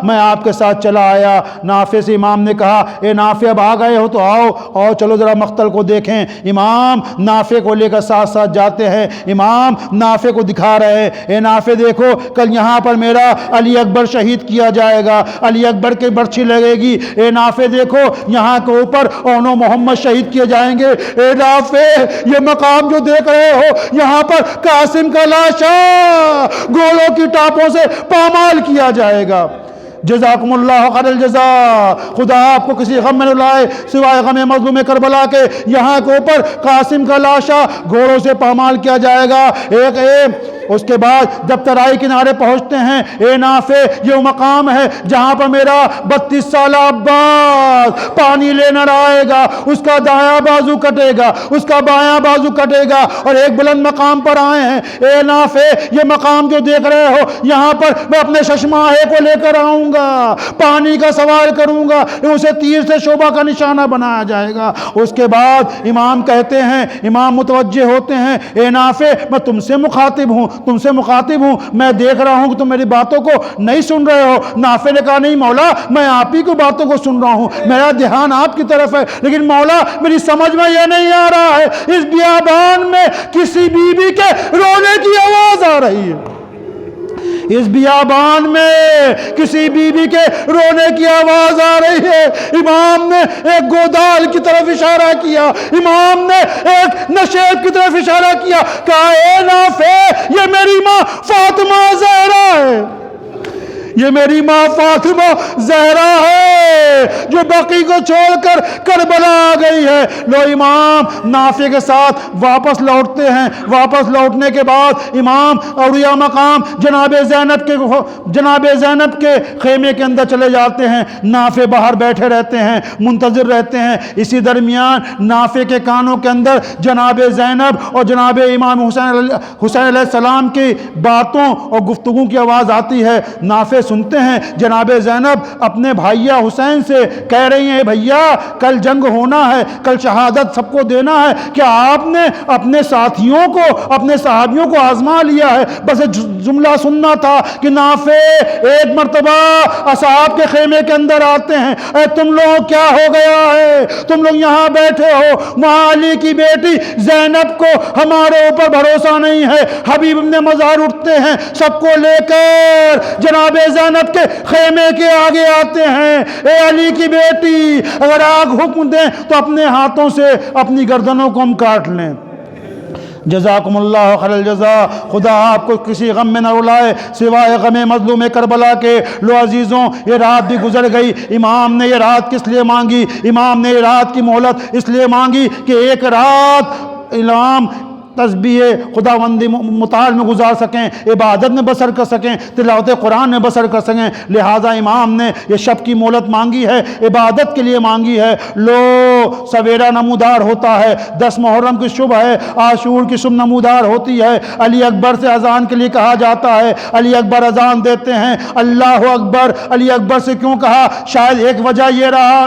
میں آپ کے ساتھ چلا آیا۔ نافع سے امام نے کہا اے نافع اب آ گئے ہو تو آؤ چلو ذرا مقتل کو دیکھیں۔ امام نافع کو لے کر ساتھ ساتھ جاتے ہیں، امام نافع کو دکھا رہے ہیں، اے نافع دیکھو کل یہاں پر میرا علی اکبر شہید کیا جائے گا، علی اکبر کی برچھی لگے گی۔ اے نافع دیکھو یہاں کے اوپر اونو محمد شہید کیے جائیں گے۔ اے نافع یہ مقام جو دیکھ رہے ہو یہاں پر قاسم کا لاشا گھوڑوں کی ٹاپوں سے پامال کیا جائے گا۔ جزاکم اللہ خیر الجزا، خدا آپ کو کسی غم میں نہ لائے سوائے غم مظلوم کربلا کے۔ یہاں کے اوپر قاسم کا لاشا گھوڑوں سے پامال کیا جائے گا۔ اس کے بعد جب ترائی کنارے پہنچتے ہیں، اے نافع یہ وہ مقام ہے جہاں پر میرا 32 سالہ عباس پانی لینا آئے گا، اس کا دایاں بازو کٹے گا، اس کا بایاں بازو کٹے گا، اور ایک بلند مقام پر آئے ہیں۔ اے نافع یہ مقام جو دیکھ رہے ہو، یہاں پر میں اپنے ششماہے کو لے کر آؤں گا، پانی کا سوال کروں گا، اسے تیر سے شعبہ کا نشانہ بنایا جائے گا۔ اس کے بعد امام کہتے ہیں، امام متوجہ ہوتے ہیں، اے نافع میں تم سے مخاطب ہوں، تم سے مخاطب ہوں، میں دیکھ رہا ہوں کہ تم میری باتوں کو نہیں سن رہے ہو۔ نافع نے کہا نہیں مولا، میں آپ ہی کو باتوں کو سن رہا ہوں، میرا دھیان آپ کی طرف ہے، لیکن مولا میری سمجھ میں یہ نہیں آ رہا ہے، اس بیابان میں کسی بی بی کے رونے کی آواز آ رہی ہے، اس بیابان میں کسی بی بی کے رونے کی آواز آ رہی ہے۔ امام نے ایک گودال کی طرف اشارہ کیا، امام نے ایک نشیب کی طرف اشارہ کیا، کہا اے نافع یہ میری ماں فاطمہ زہرا ہے، یہ میری ماں فاطمہ زہرا ہے جو بقی کو چھوڑ کر کربلا آ گئی ہے۔ لو امام نافع کے ساتھ واپس لوٹتے ہیں، واپس لوٹنے کے بعد امام اولیاء مقام جناب زینب کے خیمے کے اندر چلے جاتے ہیں۔ نافع باہر بیٹھے رہتے ہیں، منتظر رہتے ہیں۔ اسی درمیان نافع کے کانوں کے اندر جناب زینب اور جناب امام حسین علیہ السلام کی باتوں اور گفتگو کی آواز آتی ہے۔ نافع سنتے ہیں جناب زینب اپنے بھائیا حسین سے کہہ رہی ہیں، بھیا کل جنگ ہونا ہے، کل شہادت سب کو دینا ہے، کیا آپ نے اپنے ساتھیوں کو، اپنے صحابیوں کو آزما لیا ہے؟ بس جملہ سننا تھا کہ نافع ایک مرتبہ اصحاب کے خیمے کے اندر آتے ہیں، اے تم لوگ کیا ہو گیا ہے، تم لوگ یہاں بیٹھے ہو، وہاں علی کی بیٹی زینب کو ہمارے اوپر بھروسہ نہیں ہے۔ حبیب ابن مزار اٹھتے ہیں، سب کو لے کر جناب زینب کے خیمے کے آگے آتے ہیں، اے علی کی بیٹی اگر آپ حکم دیں تو اپنے ہاتھوں سے اپنی گردنوں کو ہم کاٹ لیں۔ جزاکم اللہ خیر الجزا، خدا آپ کو کسی غم میں نہ رلائے سوائے غم مظلوم کربلا کے۔ لو عزیزوں یہ رات بھی گزر گئی، امام نے یہ رات کس لیے مانگی؟ امام نے یہ رات کی مہلت اس لیے مانگی کہ ایک رات امام تسبیح خداوندی متعال میں گزار سکیں، عبادت میں بسر کر سکیں، تلاوت قرآن میں بسر کر سکیں، لہٰذا امام نے یہ شب کی مہلت مانگی ہے، عبادت کے لیے مانگی ہے۔ لو سویرا نمودار ہوتا ہے، 10 محرم کی صبح ہے، عاشور کی صبح نمودار ہوتی ہے، علی اکبر سے اذان کے لیے کہا جاتا ہے، علی اکبر اذان دیتے ہیں، اللہ اکبر۔ علی اکبر سے کیوں کہا؟ شاید ایک وجہ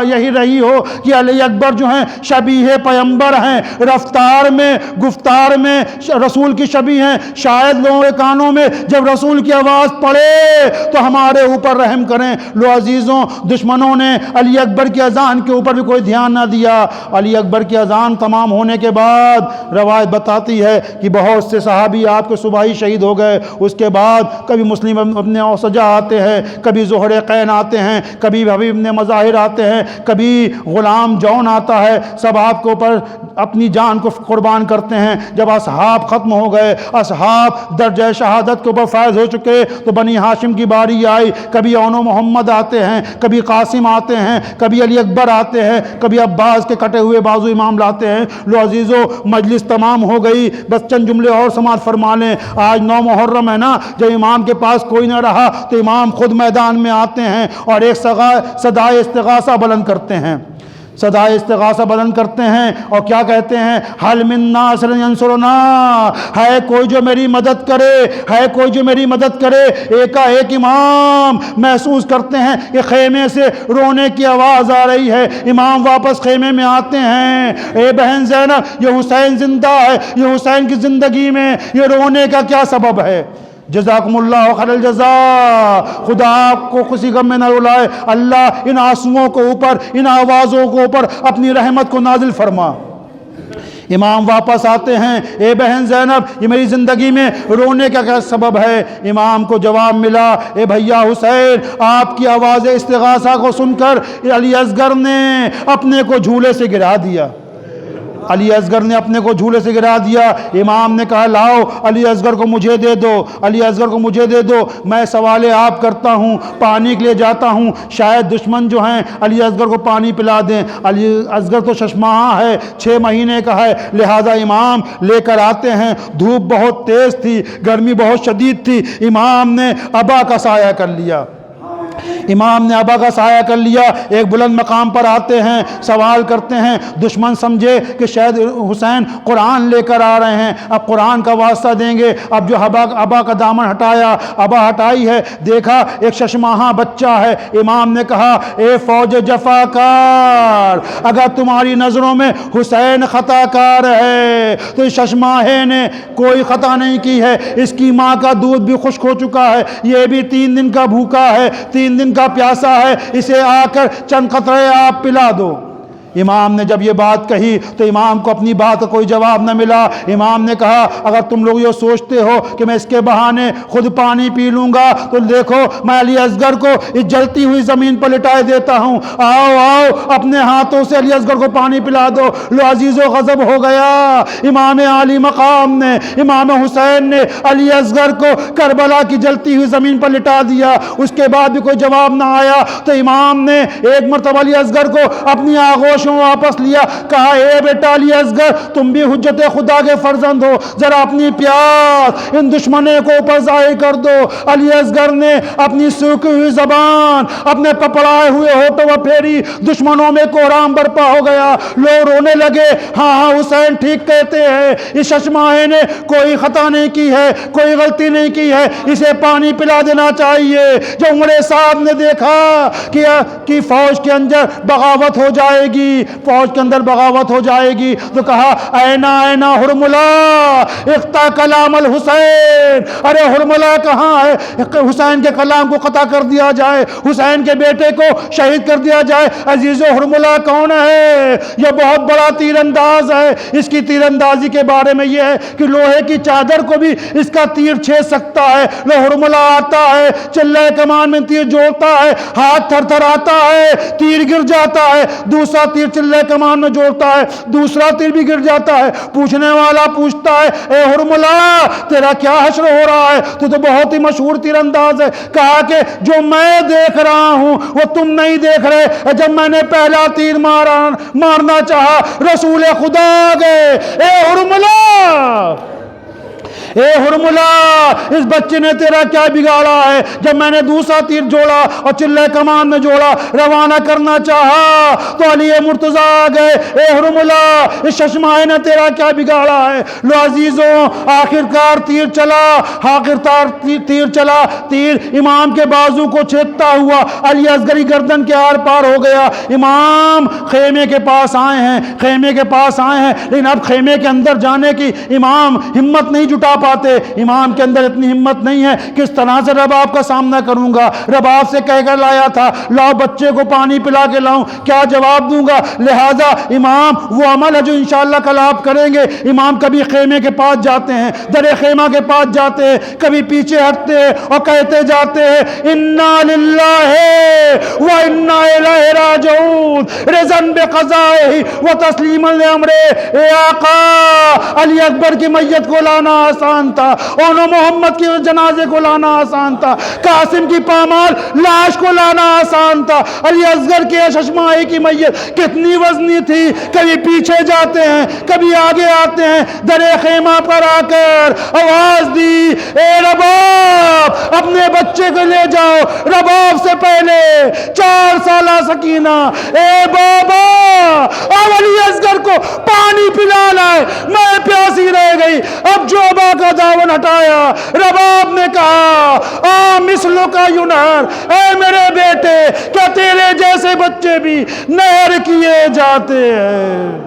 یہی رہی ہو کہ علی اکبر جو ہیں شبیہ پیمبر ہیں، رفتار میں گفتار میں رسول کی شبیہ ہیں، شاید لوگوں کے کانوں میں جب رسول کی آواز پڑے تو ہمارے اوپر رحم کریں۔ لو عزیزوں دشمنوں نے علی اکبر کی اذان کے اوپر بھی کوئی دھیان نہ دیا۔ علی اکبر کی اذان تمام ہونے کے بعد روایت بتاتی ہے کہ بہت سے صحابی آپ کے صبح شہید ہو گئے۔ اس کے بعد کبھی مسلم ابن اوسجہ آتے ہیں، کبھی زہر قین آتے ہیں، کبھی حبیب ابن مظاہر آتے ہیں، کبھی غلام جون آتا ہے، سب آپ کے اوپر اپنی جان کو قربان کرتے ہیں۔ جب اصحاب ختم ہو گئے، اصحاب درجہ شہادت کے اوپر فائز ہو چکے، تو بنی ہاشم کی باری آئی۔ کبھی اون و محمد آتے ہیں، کبھی قاسم آتے ہیں، کبھی علی اکبر آتے ہیں، کبھی عباس کے کٹے ہوئے بازو امام لاتے ہیں۔ لو عزیزو مجلس تمام ہو گئی، بس چند جملے اور سماعت فرما لیں۔ آج 9 محرم ہے نا، جب امام کے پاس کوئی نہ رہا تو امام خود میدان میں آتے ہیں اور ایک صدائے استغاثہ بلند کرتے ہیں، صدائے استغاثہ بلند کرتے ہیں اور کیا کہتے ہیں؟ حل من ناصر ینصرنا، ہے کوئی جو میری مدد کرے، ہے کوئی جو میری مدد کرے۔ ایک امام محسوس کرتے ہیں کہ خیمے سے رونے کی آواز آ رہی ہے، امام واپس خیمے میں آتے ہیں، اے بہن زینب یہ حسین زندہ ہے، یہ حسین کی زندگی میں یہ رونے کا کیا سبب ہے؟ جزاکم اللہ خیر الجزا، خدا آپ کو کسی غم میں نہ رلائے، اللہ ان آنسوؤں کو اوپر، ان آوازوں کو اوپر اپنی رحمت کو نازل فرما۔ امام واپس آتے ہیں، اے بہن زینب یہ میری زندگی میں رونے کا کیا سبب ہے؟ امام کو جواب ملا، اے بھیا حسین آپ کی آواز استغاثہ کو سن کر علی اصغر نے اپنے کو جھولے سے گرا دیا۔ علی اصغر نے اپنے کو جھولے سے گرا دیا. امام نے کہا لاؤ علی اصغر کو مجھے دے دو, علی اصغر کو مجھے دے دو, میں سوال آپ کرتا ہوں, پانی کے لیے جاتا ہوں, شاید دشمن جو ہیں علی اصغر کو پانی پلا دیں. علی اصغر تو ششماہاں ہے, 6 مہینے کا ہے, لہذا امام لے کر آتے ہیں. دھوپ بہت تیز تھی, گرمی بہت شدید تھی. امام نے ابا کا سایہ کر لیا, امام نے ابا کا سایہ کر لیا. ایک بلند مقام پر آتے ہیں, سوال کرتے ہیں. دشمن سمجھے کہ شاید حسین قرآن لے کر آ رہے ہیں, اب قرآن کا واسطہ دیں گے. اب جو ابا کا دامن ہٹایا, ابا ہٹائی ہے, دیکھا ایک ششماہاں بچہ ہے. امام نے کہا اے فوج جفاکار, اگر تمہاری نظروں میں حسین خطا کار ہے تو اس ششماہے نے کوئی خطا نہیں کی ہے. اس کی ماں کا دودھ بھی خشک ہو چکا ہے, یہ بھی 3 دن کا بھوکا ہے, 3 دن کا پیاسا ہے, اسے آ کر چند قطرے آپ پلا دو. امام نے جب یہ بات کہی تو امام کو اپنی بات کا کوئی جواب نہ ملا. امام نے کہا اگر تم لوگ یہ سوچتے ہو کہ میں اس کے بہانے خود پانی پی لوں گا تو دیکھو میں علی اصغر کو اس جلتی ہوئی زمین پر لٹائے دیتا ہوں. آؤ آؤ اپنے ہاتھوں سے علی اصغر کو پانی پلا دو. لو عزیز و غضب ہو گیا. امام عالی مقام نے, امام حسین نے علی اصغر کو کربلا کی جلتی ہوئی زمین پر لٹا دیا. اس کے بعد بھی کوئی جواب نہ آیا تو امام نے ایک مرتبہ علی اصغر کو اپنی آغوش واپس لیا. کہا اے بیٹا علی اصغر, تم بھی حجت خدا کے فرزند ہو, ذرا اپنی پیاس ان دشمنوں کو اوپر ظاہر کر دو. علی اصغر نے اپنی سوکھی ہوئی زبان اپنے پپڑائے ہوئے ہونٹوں پر پھیری. دشمنوں میں کوہرام برپا ہو گیا. لوگ رونے لگے. ہاں حسین ٹھیک کہتے ہیں, اس ششماہے نے کوئی خطا نہیں کی ہے, کوئی غلطی نہیں کی ہے, اسے پانی پلا دینا چاہیے. جب عمر صاحب نے دیکھا کہ فوج کے اندر بغاوت ہو جائے گی, فوج کے اندر بغاوت ہو جائے گی, تو کہا اینا اینا حرملہ اقطع کلام الحسین. ارے حرملہ کہاں ہے, حسین کے کلام کو قطع کر دیا جائے, حسین کے بیٹے کو شہید کر دیا جائے. عزیز و حرملہ کون ہے؟ یہ بہت بڑا تیر انداز ہے. اس کی تیر اندازی کے بارے میں یہ ہے کہ لوہے کی چادر کو بھی اس کا تیر چھید سکتا ہے. لو حرملہ آتا ہے, چلے کمان میں تیر جوڑتا ہے, ہاتھ تھر تھر آتا ہے, تیر گر جاتا ہے, دوسرا تیر چلے کمان میں جوڑتا ہے, دوسرا تیر بھی گر جاتا ہے. پوچھنے والا پوچھتا ہے اے حرملہ تیرا کیا حشر ہو رہا ہے, تو بہت ہی مشہور تیر انداز ہے. کہا کہ جو میں دیکھ رہا ہوں وہ تم نہیں دیکھ رہے. جب میں نے پہلا تیر مارنا چاہا رسول خدا گئے. اے حرملہ, اے حرملہ, اس بچے نے تیرا کیا بگاڑا ہے؟ جب میں نے دوسرا تیر جوڑا اور چلے کمان میں جوڑا, روانہ کرنا چاہا تو علی مرتضیٰ آ گئے. اے حرملہ, اس ششماہے نے تیرا کیا بگاڑا ہے؟ لو عزیزوں, آخرکار تیر چلا, آخرکار تیر چلا. تیر امام کے بازو کو چھیدتا ہوا علی اصغری گردن کے آر پار ہو گیا. امام خیمے کے پاس آئے ہیں, خیمے کے پاس آئے ہیں, لیکن اب خیمے کے اندر جانے کی امام ہمت نہیں جٹا پاتے. امام کے اندر اتنی ہمت نہیں ہے کس طرح سے رباب کا سامنا کروں گا. رباب سے کہہ کر لایا تھا لاؤ بچے کو پانی پلا کے لاؤں, کیا جواب دوں گا؟ لہذا امام وہ عمل ہے جو انشاءاللہ کل آپ کریں گے. امام کبھی خیمے کے پاس جاتے ہیں, در خیمہ کے پاس جاتے ہیں, کبھی پیچھے ہٹتے ہیں اور کہتے جاتے ہیں انا للہ و انا الیہ راجعون رضا بقضائہ و تسلیما لامرہ. اے آقا, علی اکبر کی میت کو لانا آسان تھا, اونو محمد کے جنازے کو لانا آسان تھا, قاسم کی پامال لاش کو لانا آسان تھا. علی اصغر کے ششماہی کی میت کتنی وزنی تھی. کبھی پیچھے جاتے ہیں, کبھی آگے آتے ہیں, در خیمہ پر آ کر آواز دی اے رباب اپنے بچے کو لے جاؤ. رباب سے پہلے 4 سالہ سکینہ اے بابا اب علی اصغر کو پانی پلانا ہے, میں پیاسی رہ گئی. اب جو ابا کا دامن ہٹایا, رباب نے کہا مثلو کا ینہر, اے میرے بیٹے کیا تیرے جیسے بچے بھی نہر کیے جاتے ہیں.